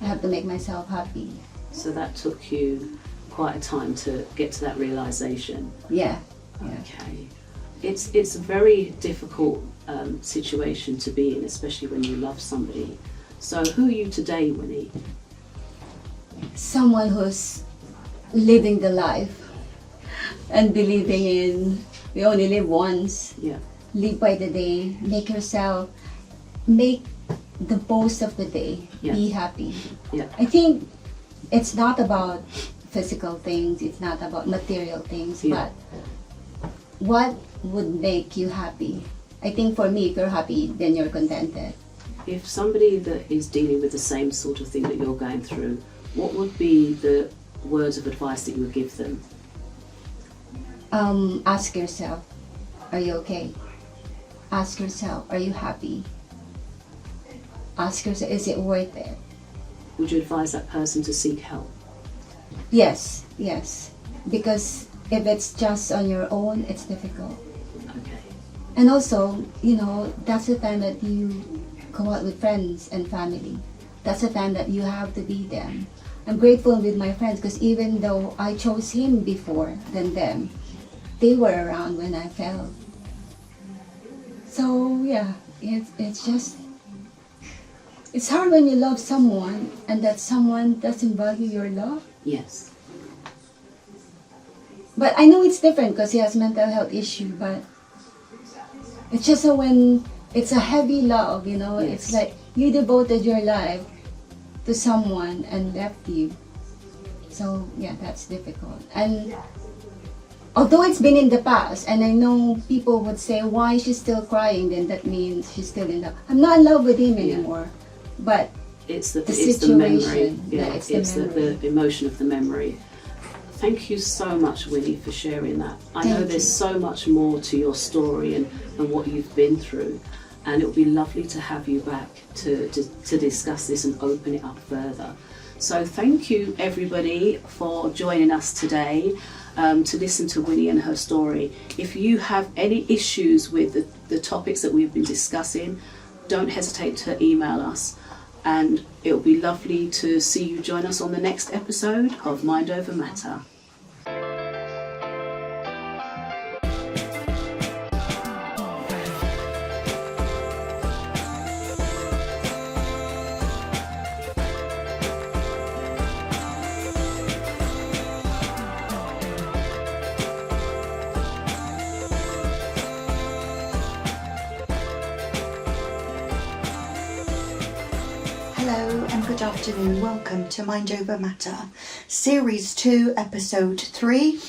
I have to make myself happy. So that took you quite a time to get to that realization. Yeah. Okay. It's a very difficult situation to be in, especially when you love somebody. So who are you today, Winnie? Someone who's living the life and believing in we only live once. Yeah. Live by the day. Make the most of the day. Yeah. Be happy. Yeah. I think it's not about physical things, it's not about material things, Yeah. but what would make you happy? I think for me, if you're happy, then you're contented. If somebody that is dealing with the same sort of thing that you're going through, what would be the words of advice that you would give them? Ask yourself, are you okay? ask yourself, are you happy? Ask yourself, is it worth it? Would you advise that person to seek help? Yes, yes. Because if it's just on your own, it's difficult. Okay. And also, you know, that's the time that you go out with friends and family. That's the time that you have to be them. I'm grateful with my friends because even though I chose him before than them, they were around when I fell. So yeah, it's just, it's hard when you love someone and that someone doesn't value your love. Yes. But I know it's different because he has mental health issue, but it's just so when it's a heavy love, you know, Yes. it's like you devoted your life to someone and left you. So yeah, that's difficult. And although it's been in the past, and I know people would say, why is she still crying? Then that means she's still in love. I'm not in love with him anymore, but It's the situation, memory. Yeah, it's it's the memory. the emotion of the memory. Thank you so much, Winnie, for sharing that. I know Thank there's you. so much more to your story and what you've been through, and it would be lovely to have you back to discuss this and open it up further. So thank you, everybody, for joining us today to listen to Winnie and her story. If you have any issues with the topics that we've been discussing, don't hesitate to email us. And it'll be lovely to see you join us on the next episode of Mind Over Matter. Hello and good afternoon. Welcome to Mind Over Matter, Series 2, Episode 3,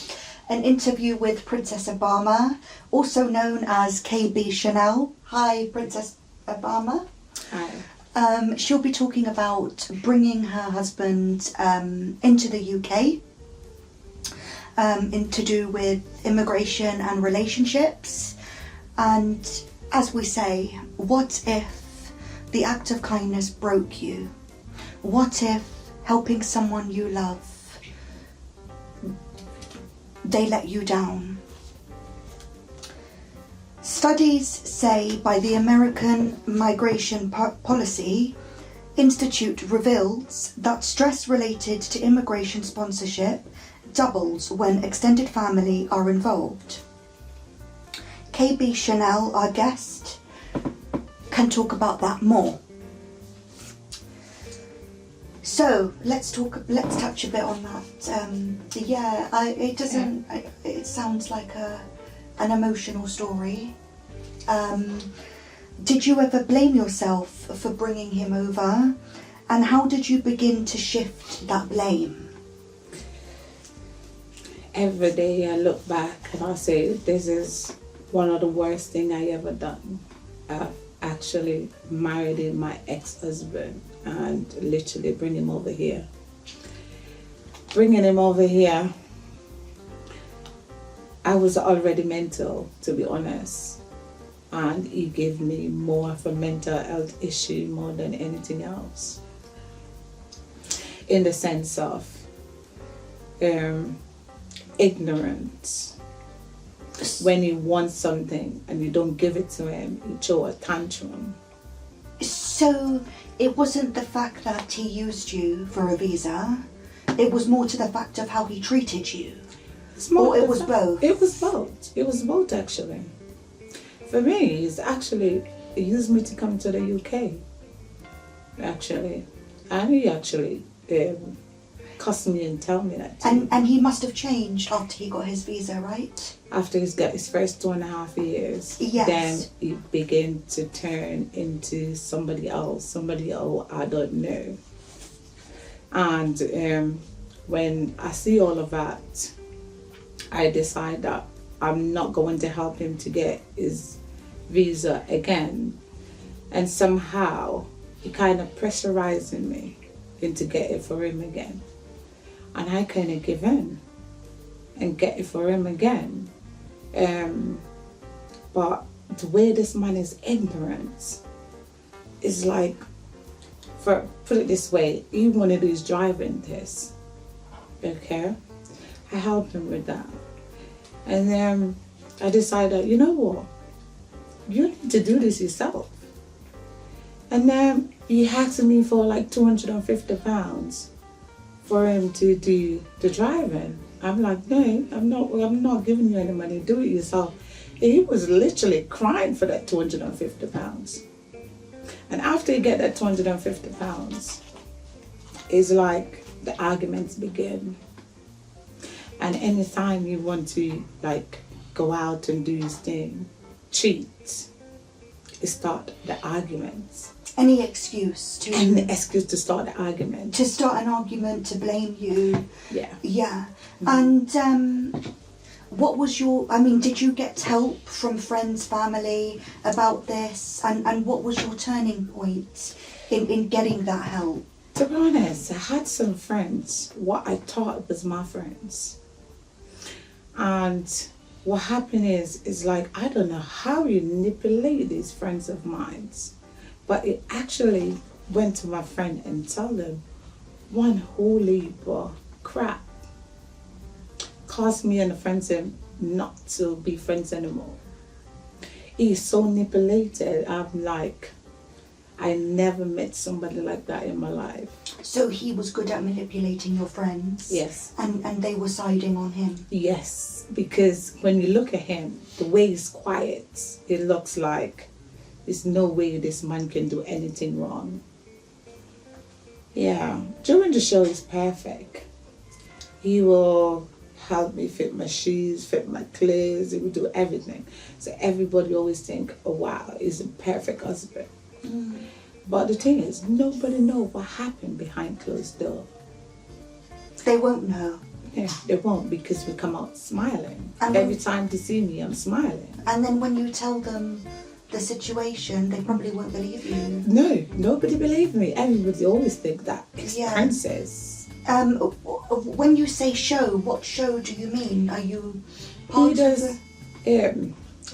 an interview with Princess Obama, also known as KB Chanel. Hi, Princess Obama. Hi. She'll be talking about bringing her husband into the UK, to do with immigration and relationships. And as we say, what if the act of kindness broke you? What if helping someone you love, they let you down? Studies say by the American Migration Policy Institute reveals that stress related to immigration sponsorship doubles when extended family are involved. KB Chanel, our guest, can talk about that more. So let's touch a bit on that. It sounds like an emotional story. Did you ever blame yourself for bringing him over, and how did you begin to shift that blame? Every day I look back and I say, this is one of the worst things I ever done. Actually married my ex-husband and literally bring him over here. Bringing him over here, I was already mental, to be honest, and he gave me more of a mental health issue more than anything else, in the sense of ignorance. When you want something and you don't give it to him, you throw a tantrum. So it wasn't the fact that he used you for a visa, it was more to the fact of how he treated you? Or it was both? It was both. It was both, actually. For me, it's actually, he used me to come to the UK, actually. And he actually cussed me and tell me that too. And he must have changed after he got his visa, right? After he's got his first 2.5 years, Yes. then he began to turn into somebody else I don't know. And when I see all of that, I decide that I'm not going to help him to get his visa again. And somehow he kind of pressurizing me into getting it for him again. And I kind of give in and get it for him again. But the way this man is ignorant is like, put it this way, he wanted his driving test. Okay? I helped him with that. And then I decided, you know what? You need to do this yourself. And then he asked me for like £250 for him to do the driving. I'm like, no, I'm not giving you any money. Do it yourself. And he was literally crying for that £250. And after you get that £250, it's like the arguments begin. And anytime you want to like go out and do his thing, cheat, it start the arguments. Any excuse to... Any excuse to start the argument. To start an argument, to blame you. Yeah. Yeah. And what was your... I mean, did you get help from friends, family about this? And what was your turning point in getting that help? To be honest, I had some friends, what I thought was my friends. And what happened is like, I don't know how you manipulate these friends of mine. But it actually went to my friend and told them one whole heap of crap. Caused me and the friends not to be friends anymore. He's so manipulated. I'm like, I never met somebody like that in my life. So he was good at manipulating your friends? Yes. And they were siding on him? Yes, because when you look at him, the way he's quiet, it looks like there's no way this man can do anything wrong. Yeah, during the show he's perfect. He will help me fit my shoes, fit my clothes, he will do everything. So everybody always think, oh wow, he's a perfect husband. But the thing is, nobody knows what happened behind closed doors. They won't know. Yeah, they won't, because we come out smiling. And every time they see me, I'm smiling. And then when you tell them the situation, they probably won't believe you. No, nobody believed me. Everybody always think that it's princess. When you say show, what show do you mean? Are you part He does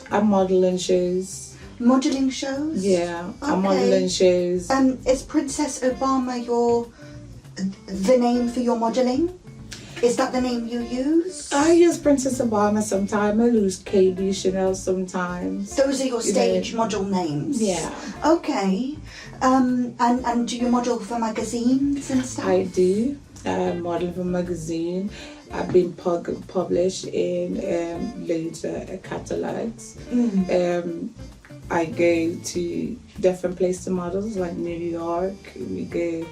I'm modeling shows. Modeling shows? Yeah, okay. I'm modeling shows. Is Princess Obama the name for your modeling? Is that the name you use? I use Princess Obama sometimes. I use KB Chanel sometimes. Those are your stage model names? Yeah. Okay. And do you model for magazines and stuff? I do. I model for magazine. I've been published in later catalogs. I go to different places to models, like New York. We go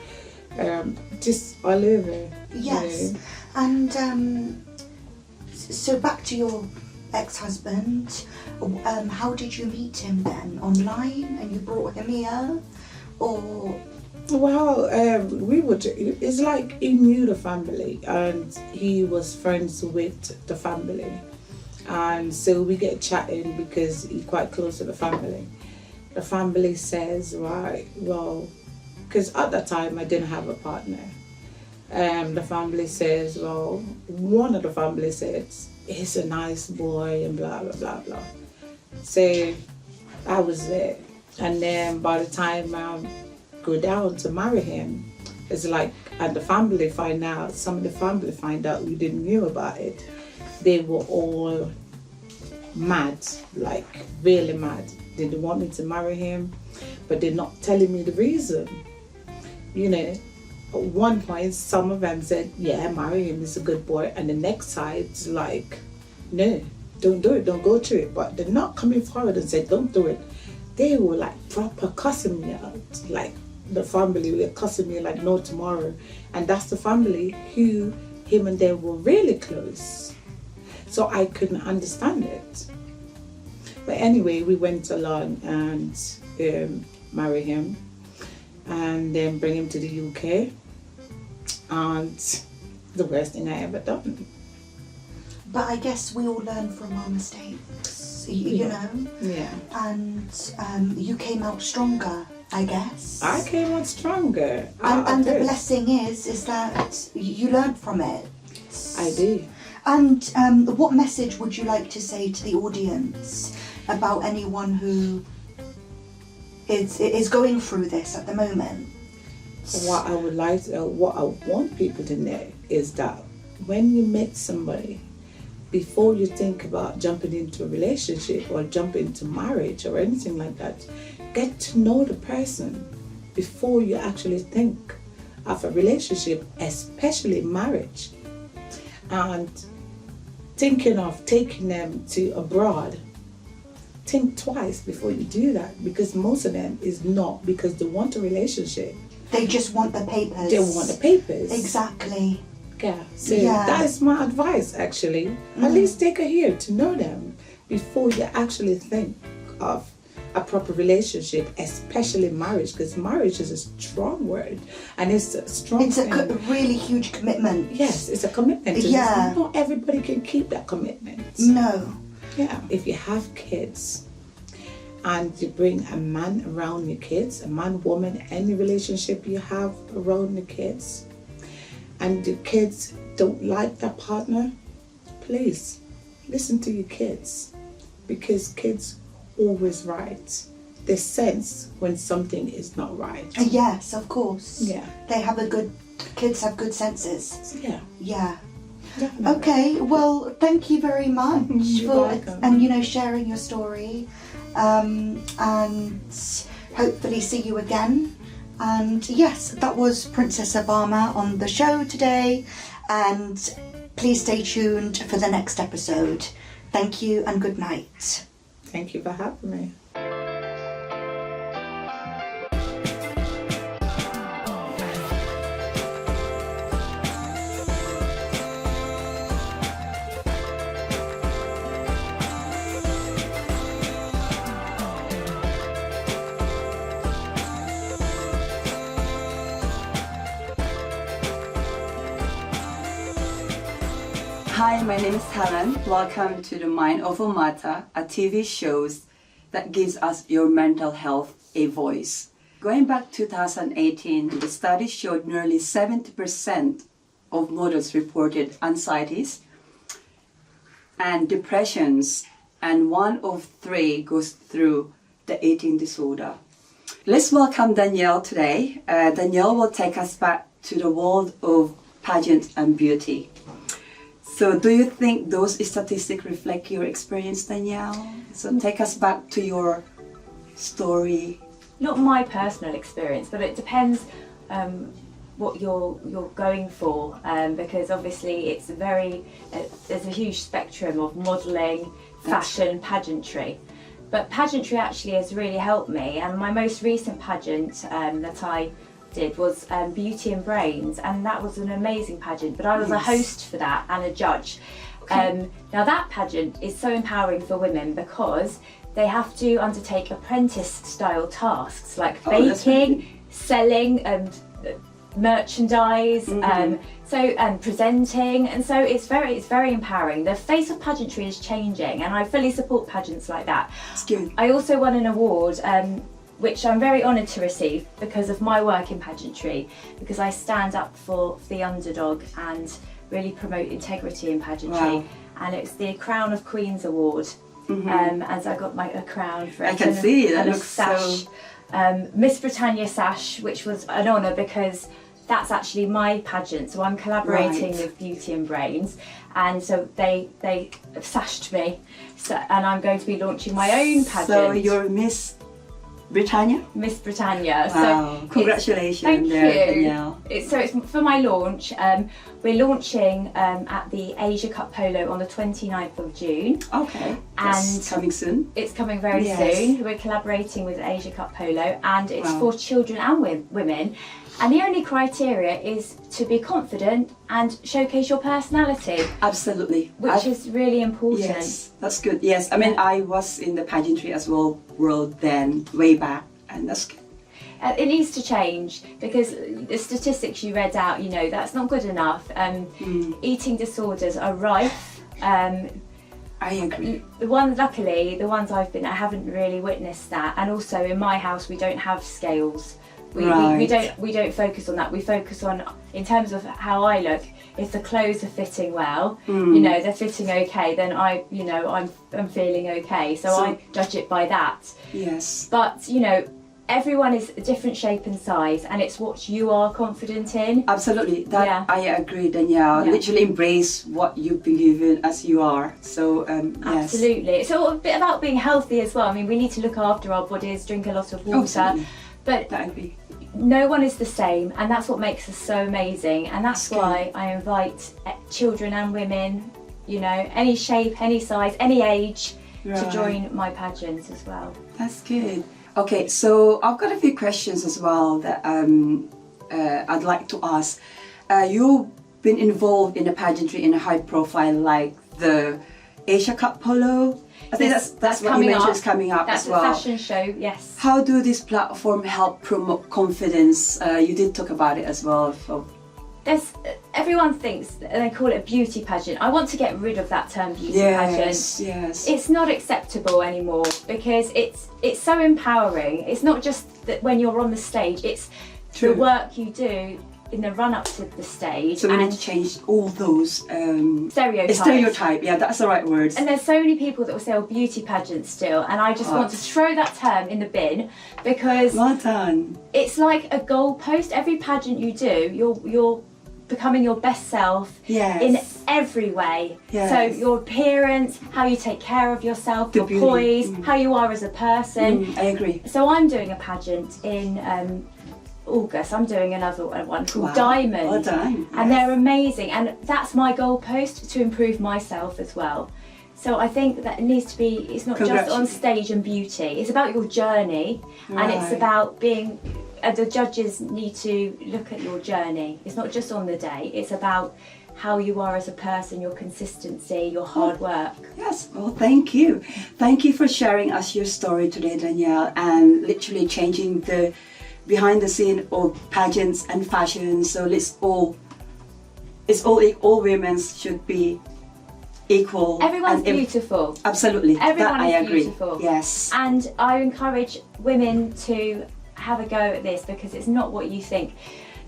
just all over. Yes. And so back to your ex-husband. How did you meet him then? Online, and you brought him here, or? Well, it's like he knew the family and he was friends with the family. And so we get chatting because he's quite close to the family. The family says, right, well, because at that time I didn't have a partner. The family says, well, one of the family says, he's a nice boy and blah, blah, blah, blah. So I was there. And then by the time I go down to marry him, it's like, and the family find out, some of the family find out we didn't know about it. They were all mad, like really mad. They didn't want me to marry him, but they're not telling me the reason. You know, at one point, some of them said, yeah, marry him, he's a good boy. And the next side's like, no, don't do it, don't go through it. But they're not coming forward and said, don't do it. They were like proper cussing me out. Like the family were cussing me like no tomorrow. And that's the family who him and they were really close. So I couldn't understand it. But anyway, we went along and marry him and then bring him to the UK. And the worst thing I ever done. But I guess we all learn from our mistakes, you know? Yeah. And you came out stronger, I guess. I came out stronger. And the blessing is that you learned from it. I do. And what message would you like to say to the audience about anyone who is going through this at the moment? What I want people to know is that when you meet somebody, before you think about jumping into a relationship or jumping into marriage or anything like that, get to know the person before you actually think of a relationship, especially marriage. And thinking of taking them to abroad, think twice before you do that, because most of them is not because they want a relationship. They just want the papers. They want the papers. Exactly. Yeah, so that is my advice actually. At least take a year to know them before you actually think of a proper relationship, especially marriage, because marriage is a strong word and it's a strong It's a really huge commitment. Yes, it's a commitment. Yeah. Not everybody can keep that commitment. No. Yeah, if you have kids and you bring a man around your kids, a man, woman, any relationship you have around the kids, and the kids don't like their partner, please listen to your kids, because kids always right. They sense when something is not right. Yes, of course. Yeah. Kids have good senses. Yeah. Yeah. Definitely. Okay, well, thank you very much You're for welcome. sharing your story, and hopefully see you again. And yes, that was Princess Obama on the show today, and please stay tuned for the next episode. Thank you and good night. Thank you for having me. Hi, my name is Helen. Welcome to the Mind Over Matter, a TV show that gives us your mental health a voice. Going back 2018, the study showed nearly 70% of mothers reported anxieties and depressions, and 1 of 3 goes through the eating disorder. Let's welcome Danielle today. Danielle will take us back to the world of pageant and beauty. So do you think those statistics reflect your experience, Danielle? So take us back to your story. Not my personal experience, but it depends what you're going for, because obviously it's there's a huge spectrum of modelling, fashion, pageantry. But pageantry actually has really helped me, and my most recent pageant that I did was Beauty and Brains, and that was an amazing pageant, but I was a host for that and a judge. Okay. Now that pageant is so empowering for women because they have to undertake apprentice style tasks like baking, selling and merchandise, and presenting, and so it's very empowering. The face of pageantry is changing, and I fully support pageants like that. That's good. I also won an award which I'm very honoured to receive because of my work in pageantry, because I stand up for the underdog and really promote integrity in pageantry. Wow. And it's the Crown of Queens Award, as I got a crown for it. I can see it. And a looks sash, so... Miss Britannia sash, which was an honour because that's actually my pageant, so I'm collaborating with Beauty and Brains, and so they sashed me, and I'm going to be launching my own pageant. So you're Miss Britannia? Miss Britannia. Wow. So congratulations. Thank you. Danielle. It's for my launch. We're launching at the Asia Cup Polo on the 29th of June. Okay. And that's coming soon. It's coming very soon. We're collaborating with Asia Cup Polo, and it's for children and women. And the only criteria is to be confident and showcase your personality. Absolutely. Which is really important. Yes, that's good. Yes, I mean, I was in the pageantry as well world then, way back, and that's good. It needs to change because the statistics you read out, that's not good enough. Eating disorders are rife. I agree. Luckily, the ones I haven't really witnessed that. And also in my house, we don't have scales We don't focus on that. We focus on, in terms of how I look, if the clothes are fitting well, you know, they're fitting okay, then I'm feeling okay. So I judge it by that. Yes. But, you know, everyone is a different shape and size, and it's what you are confident in. Absolutely, I agree, Danielle. Literally embrace what you believe in as you are. So yes. Absolutely. It's a bit about being healthy as well. I mean, we need to look after our bodies, drink a lot of water. Absolutely. But I agree. No one is the same, and that's what makes us so amazing. And that's why I invite children and women, you know, any shape, any size, any age, to join my pageants as well. That's good. Okay, so I've got a few questions as well that I'd like to ask. You've been involved in a pageantry in a high profile like the Asia Cup Polo. I think that's what you mentioned is coming up as well. That's a fashion show, yes. How do this platform help promote confidence? You did talk about it as well. Everyone thinks, they call it a beauty pageant. I want to get rid of that term beauty pageant. Yes. It's not acceptable anymore because it's so empowering. It's not just that when you're on the stage, it's the work you do in the run up to the stage. So we need to change all those stereotypes. Stereotype, yeah, that's the right words. And there's so many people that will say, "Oh, beauty pageant still," and I just want to throw that term in the bin because well done. It's like a goalpost. Every pageant you do, you're becoming your best self in every way. Yes. So your appearance, how you take care of yourself, your poise, how you are as a person. I agree. So I'm doing a pageant in August. I'm doing another one called Diamond. Well done. And they're amazing, and that's my goalpost to improve myself as well. So I think that it needs to be, it's not just on stage and beauty, it's about your journey, and it's about being, the judges need to look at your journey. It's not just on the day, it's about how you are as a person, your consistency, your hard work. Yes, well, thank you. Thank you for sharing us your story today, Danielle, and literally changing the behind the scene of pageants and fashion. So all women should be equal. Everyone's beautiful. Absolutely. Everyone I is agree. beautiful. Yes. And I encourage women to have a go at this because it's not what you think.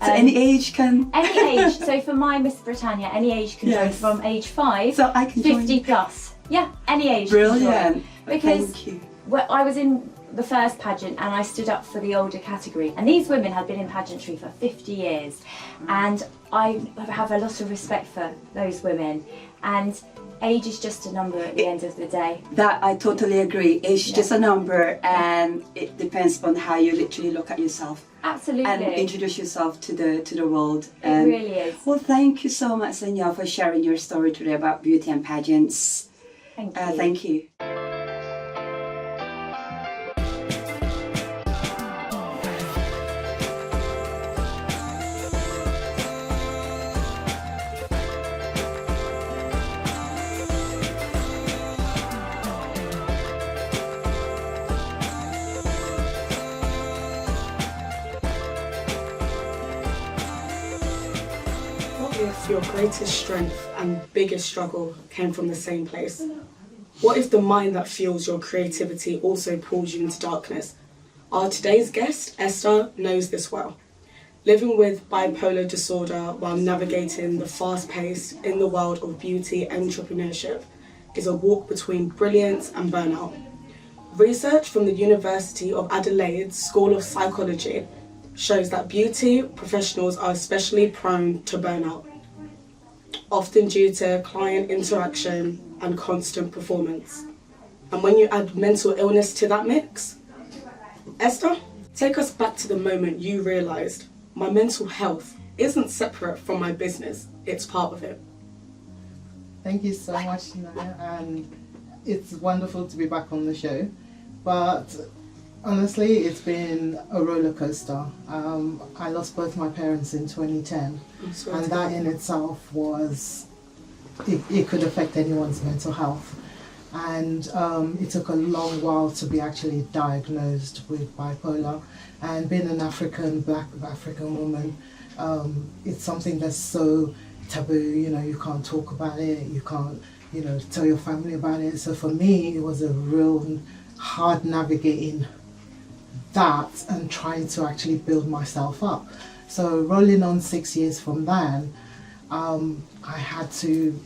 So any age can? Any age. So for my Miss Britannia, any age can join from age 5 so I can 50 join. plus. Yeah, any age. Brilliant. Because thank you. I was in the first pageant and I stood up for the older category, and these women had been in pageantry for 50 years, and I have a lot of respect for those women, and age is just a number at the end of the day. That I totally agree. Age is just a number, and it depends on how you literally look at yourself. Absolutely. And introduce yourself to the world. It really is. Well, thank you so much, Danielle, for sharing your story today about beauty and pageants. Thank you. Thank you. If your greatest strength and biggest struggle came from the same place? What if the mind that fuels your creativity also pulls you into darkness? Our today's guest, Esther, knows this well. Living with bipolar disorder while navigating the fast pace in the world of beauty and entrepreneurship is a walk between brilliance and burnout. Research from the University of Adelaide's School of Psychology shows that beauty professionals are especially prone to burnout, often due to client interaction and constant performance. And when you add mental illness to that mix, Esther, take us back to the moment you realised my mental health isn't separate from my business, it's part of it. Thank you so much, Naya, and it's wonderful to be back on the show. But honestly, it's been a roller coaster. I lost both my parents in 2010, and that in itself was, it could affect anyone's mental health. And it took a long while to be actually diagnosed with bipolar. And being an Black African woman, it's something that's so taboo, you can't talk about it, you can't, tell your family about it. So for me, it was a real hard navigating that and trying to actually build myself up. So rolling on 6 years from then, I had to,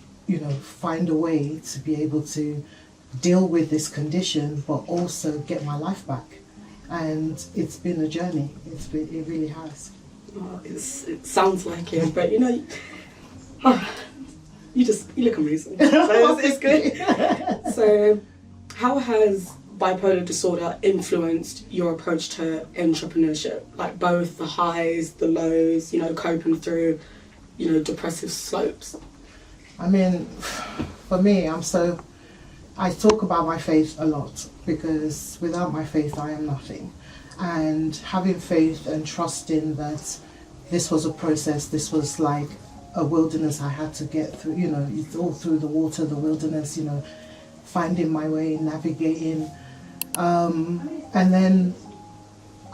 find a way to be able to deal with this condition, but also get my life back. And it's been a journey. It really has. Oh, it sounds like it, but you look amazing. So it's good. So, how has bipolar disorder influenced your approach to entrepreneurship? Like both the highs, the lows, coping through, depressive slopes? I mean, for me, I talk about my faith a lot, because without my faith, I am nothing. And having faith and trusting that this was a process, this was like a wilderness I had to get through, it's all through the water, the wilderness, finding my way, navigating. And then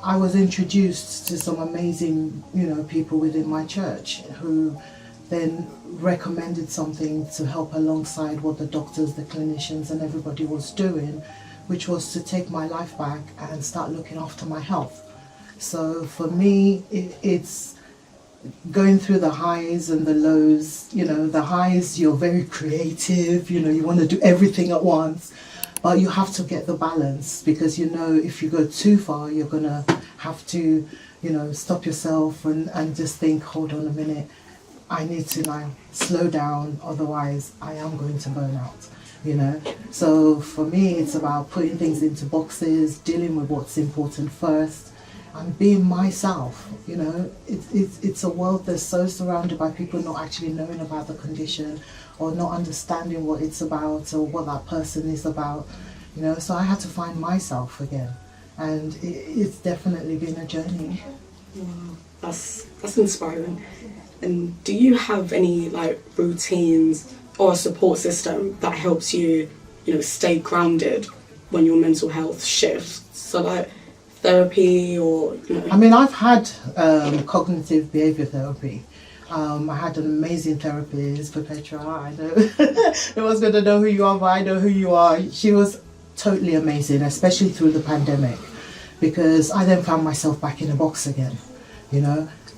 I was introduced to some amazing, people within my church who then recommended something to help alongside what the doctors, the clinicians and everybody was doing, which was to take my life back and start looking after my health. So for me, it's going through the highs and the lows. The highs, you're very creative, you want to do everything at once, but you have to get the balance, because if you go too far, you're going to have to, stop yourself and just think, hold on a minute, I need to now slow down, otherwise I am going to burn out. So for me, it's about putting things into boxes, dealing with what's important first, and being myself. It's a world that's so surrounded by people not actually knowing about the condition or not understanding what it's about or what that person is about. So I had to find myself again, and it's definitely been a journey. Wow, that's inspiring. And do you have any routines or a support system that helps you, stay grounded when your mental health shifts? So therapy or, I mean, I've had cognitive behavior therapy. I had an amazing therapist, Petra. I know no one's going to know who you are, but I know who you are. She was totally amazing, especially through the pandemic, because I then found myself back in a box again.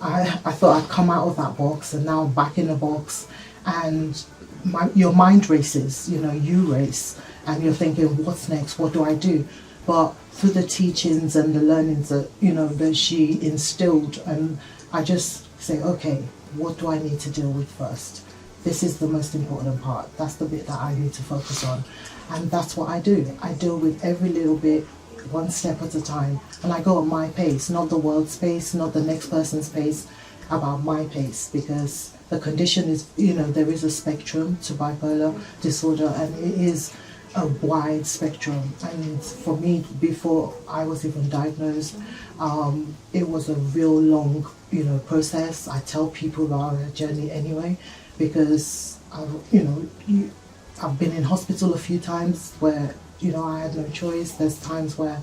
I thought I'd come out of that box, and now I'm back in the box, and your mind races, you race, and you're thinking, what's next, what do I do? But through the teachings and the learnings that, that she instilled, and I just say, okay, what do I need to deal with first? This is the most important part. That's the bit that I need to focus on. And that's what I do. I deal with every little bit, one step at a time. And I go at my pace, not the world's pace, not the next person's pace, about my pace, because the condition is, there is a spectrum to bipolar disorder, and it is a wide spectrum. And for me, before I was even diagnosed, it was a real long, process. I tell people about a journey anyway, because I've been in hospital a few times where, I had no choice. There's times where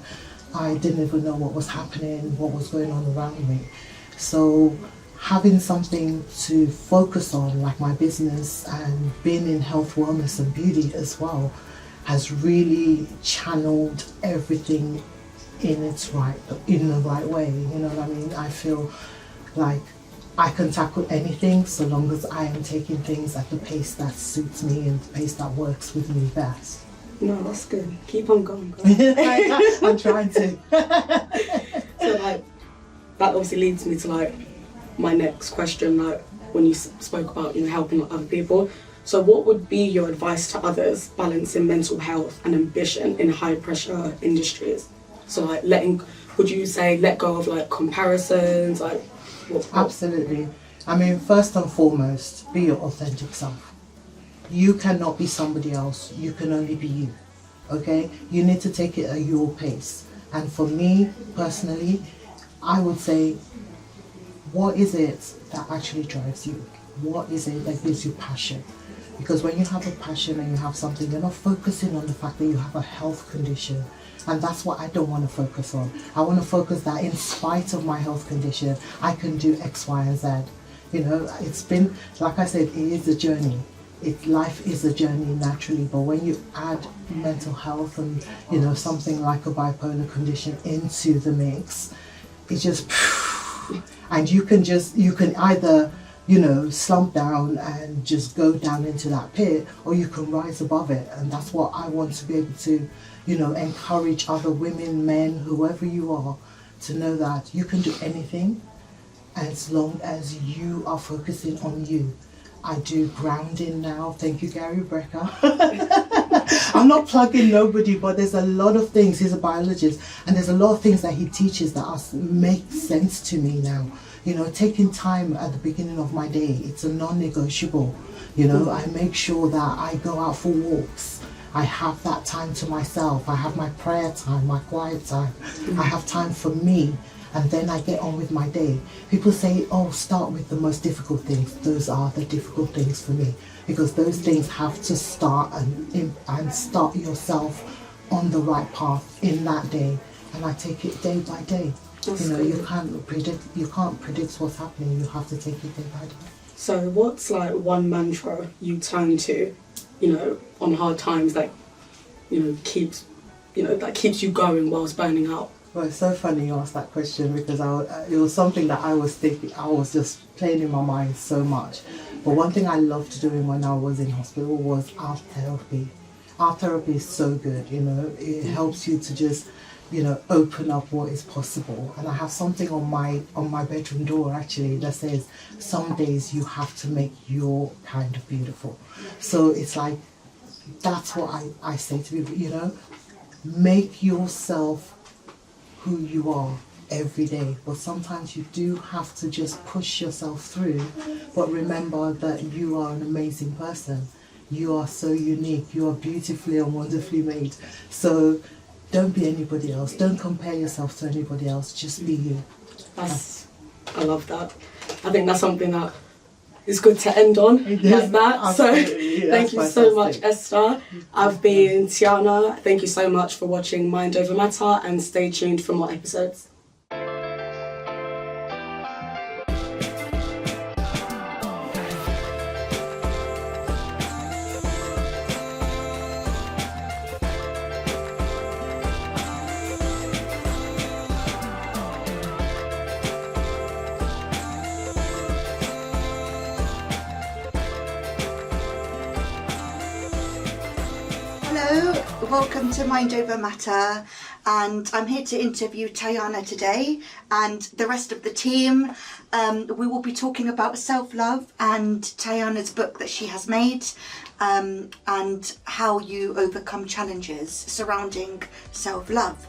I didn't even know what was happening, what was going on around me. So having something to focus on, like my business, and being in health, wellness and beauty as well, has really channeled everything in the right way. You know what I mean? I feel like I can tackle anything so long as I am taking things at the pace that suits me and the pace that works with me best. No, that's good. Keep on going. I'm trying to. So that obviously leads me to my next question. When you spoke about helping other people, so what would be your advice to others balancing mental health and ambition in high pressure industries? So would you say let go of comparisons? What? Absolutely. I mean, first and foremost, be your authentic self. You cannot be somebody else. You can only be you. Okay? You need to take it at your pace. And for me personally, I would say, what is it that actually drives you? What is it that gives you passion? Because when you have a passion and you have something, you're not focusing on the fact that you have a health condition. And that's what I don't want to focus on. I want to focus that in spite of my health condition, I can do X, Y, and Z. It's been, like I said, it is a journey. life is a journey naturally, but when you add mental health and, you know, something like a bipolar condition into the mix, it just, and you can either, you know, slump down and just go down into that pit, or you can rise above it. And that's what I want to be able to, you know, encourage other women, men, whoever you are, to know that you can do anything as long as you are focusing on you. I do grounding now. Thank you, Gary Brecker. I'm not plugging nobody, but there's a lot of things. He's a biologist, and there's a lot of things that he teaches that make sense to me now. You know, taking time at the beginning of my day, it's a non-negotiable. You know, I make sure that I go out for walks. I have that time to myself. I have my prayer time, my quiet time. I have time for me. And then I get on with my day. People say, oh, start with the most difficult things. Those are the difficult things for me, because those things have to start and start yourself on the right path in that day. And I take it day by day. You know, you can't predict what's happening. You have to take it day by day. So what's like one mantra you turn to, you know, on hard times that, you know, keeps you going whilst burning out? Well, it's so funny you asked that question, because it was something that I was thinking, I was just playing in my mind so much. But one thing I loved doing when I was in hospital was art therapy. Art therapy is so good, you know, it helps you to just, you know, open up what is possible. And I have something on my bedroom door actually that says, some days you have to make your kind of beautiful. So it's like, that's what I say to people, you know, make yourself who you are every day, but sometimes you do have to just push yourself through. But remember that you are an amazing person. You are so unique. You are beautifully and wonderfully made. So don't be anybody else. Don't compare yourself to anybody else. Just be you. I love that. I think that's something that is good to end on like that. So thank you so much, Esther. I've been Tiana. Thank you so much for watching Mind Over Matter, and stay tuned for more episodes. Hello, welcome to Mind Over Matter, and I'm here to interview Tiana today and the rest of the team. We will be talking about self-love and Tiana's book that she has made, and how you overcome challenges surrounding self-love.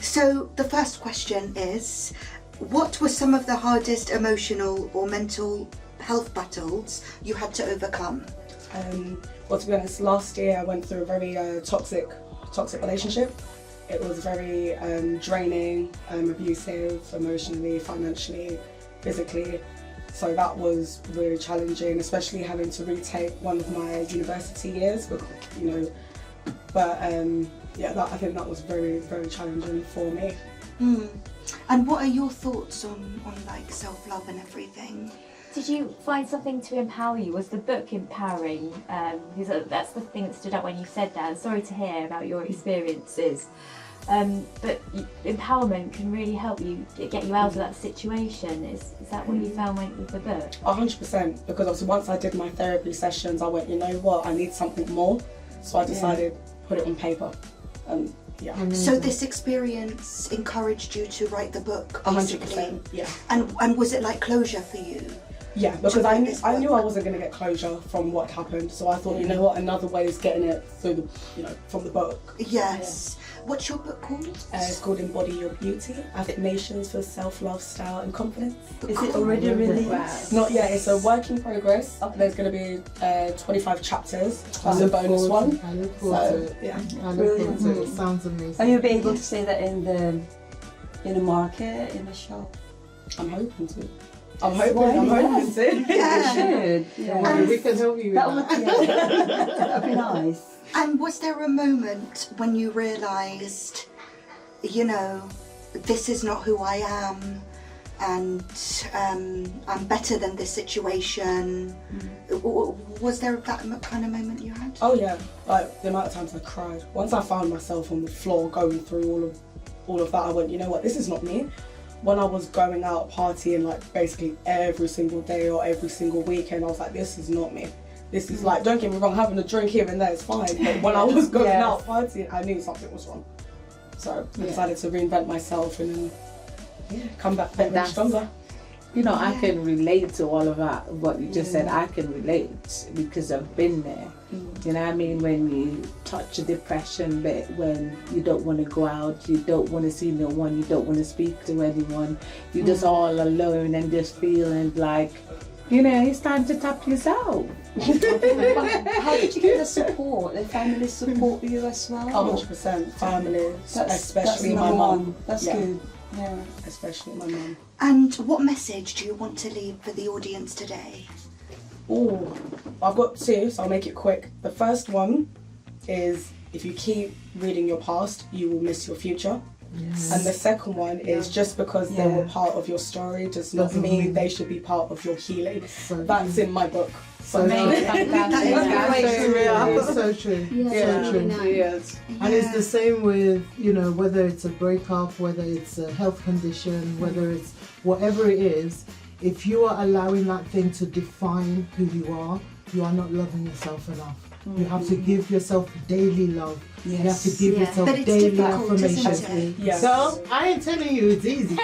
So the first question is, what were some of the hardest emotional or mental health battles you had to overcome? Well, to be honest, last year I went through a very toxic relationship. It was very draining, abusive, emotionally, financially, physically. So that was really challenging, especially having to retake one of my university years. You know, but yeah, I think that was very, very challenging for me. And what are your thoughts on like self-love and everything? Did you find something to empower you? Was the book empowering? Because that's the thing that stood out when you said that. I'm sorry to hear about your experiences. But empowerment can really help you get you out of that situation. Is that what you found with the book? 100%, because obviously once I did my therapy sessions, I went, you know what, I need something more. So I decided to put it on paper. Yeah. So this experience encouraged you to write the book, basically? 100%, yeah. And was it like closure for you? Yeah, because I knew I wasn't going to get closure from what happened, so I thought, you know what, another way is getting it through the, you know, from the book. Yes. What's your book called? It's called Embody Your Beauty: Affirmations for Self-Love, Style and Confidence. Is it already released? Wow. Not yet, it's a work in progress. There's going to be 25 chapters plus a bonus one. I look forward to it. Yeah. I look forward to it. It sounds amazing. Are you be able to say that in the market, in the shop? I'm hoping to. I'm hoping to. Yeah. Should. Yeah. We can help you with that. That would be nice. And was there a moment when you realised, you know, this is not who I am, and I'm better than this situation. Was there that kind of moment you had? Oh yeah, like the amount of times I cried. Once I found myself on the floor going through all of that, I went, you know what, this is not me. When I was going out partying like basically every single day or every single weekend, I was like, this is not me. This is like, don't get me wrong, having a drink here and there is fine, but when I was going out partying, I knew something was wrong. So I decided to reinvent myself and then come back better and stronger. You know, I can relate to all of that, what you just said. I can relate because I've been there. You know what I mean? When you touch a depression bit, when you don't want to go out, you don't want to see no one, you don't want to speak to anyone, you're just all alone and just feeling like, you know, it's time to tap yourself. How did you get the support? The family support you as well? 100% family, especially that's my mum. That's good. Yeah. Especially my mum. And what message do you want to leave for the audience today? Oh, I've got two, so I'll make it quick. The first one is, if you keep reading your past, you will miss your future. Yes. And the second one is, just because they were part of your story does not mean they should be part of your healing. That's in my book. So so true. Yeah. So true. Nice. And it's the same with, you know, whether it's a breakup, whether it's a health condition, whether it's whatever it is, if you are allowing that thing to define who you are not loving yourself enough. You have to give yourself daily love. You have to give yourself daily affirmation. Yes. So I ain't telling you it's easy.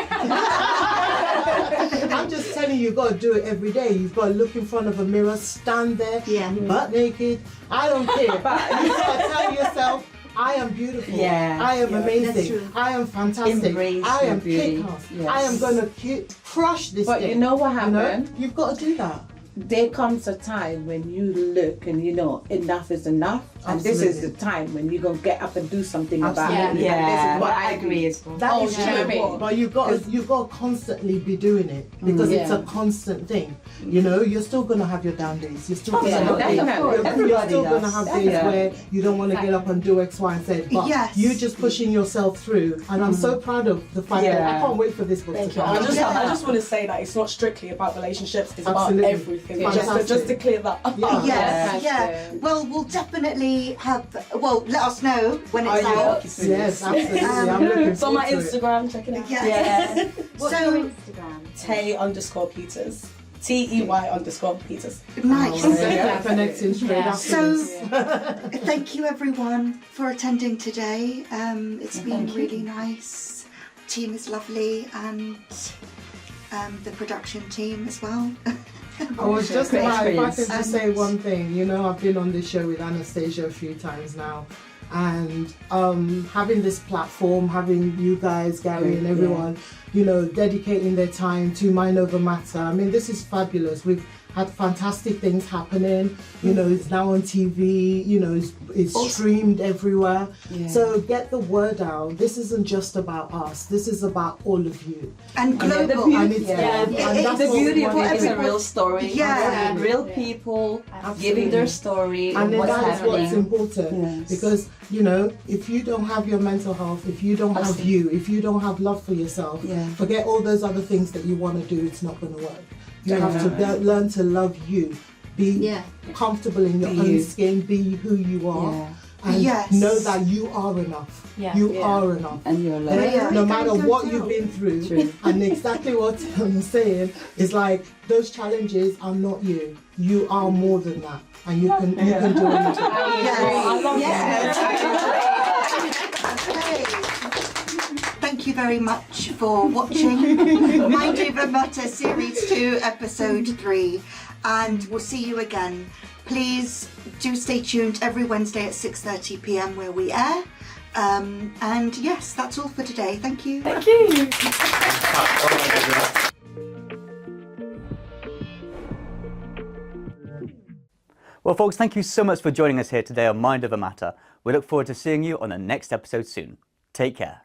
I'm just telling you, you've got to do it every day. You've got to look in front of a mirror, stand there, butt naked. I don't care. But you've got to tell yourself, I am beautiful. I am amazing. I am fantastic. Embrace I am beauty. kick-ass. I am going to crush this But day. you know what happened? You know? You've got to do that. There comes a time when you look and you know enough is enough, and this is the time when you're gonna get up and do something about it. Yeah, This is I agree as well. That is true. But you've got to constantly be doing it, because it's a constant thing. You know, you're still gonna have your down days. You're still gonna have days. You're still gonna have days where you don't want to get up and do X, Y, and Z. But you're just pushing yourself through, and I'm so proud of the fact that I can't wait for this book to come out. I just want to say that it's not strictly about relationships. It's about everything. Just to clear that up. Well, we'll definitely have. Well, let us know when it's out. Yes, absolutely. I'm looking It's on my forward to it. Instagram. Check it out. Yes. What's your Instagram? Tay_Peters. TEY_Peters. Nice. Connecting straight after So, this. thank you everyone for attending today. It's been really nice. Team is lovely, and the production team as well. I was just about, if I can just say one thing, you know, I've been on this show with Anastasia a few times now, and having this platform, having you guys, Gary and everyone, you know, dedicating their time to Mind Over Matter. I mean, this is fabulous. We've had fantastic things happening. You know, it's now on TV, you know, it's streamed everywhere. So get the word out. This isn't just about us. This is about all of you. And global. And it's and that's The what we beauty of want it is to a real story. Yeah. Real people giving their story and of what's that is happening. what's important, because you know, if you don't have your mental health, if you don't have you, if you don't have love for yourself, forget all those other things that you want to do. It's not going to work. You have to learn to love you, be comfortable in your own skin, be who you are, and know that you are enough. You are enough, and you're loved. no matter what you've been through. And exactly what I'm saying is, like, those challenges are not you. You are more than that, and you can do anything. Thank you very much for watching Mind Over Matter Series 2, Episode 3, and we'll see you again. Please do stay tuned every Wednesday at 6:30 p.m. where we air. And yes, that's all for today. Thank you. Thank you. Well, folks, thank you so much for joining us here today on Mind Over Matter. We look forward to seeing you on the next episode soon. Take care.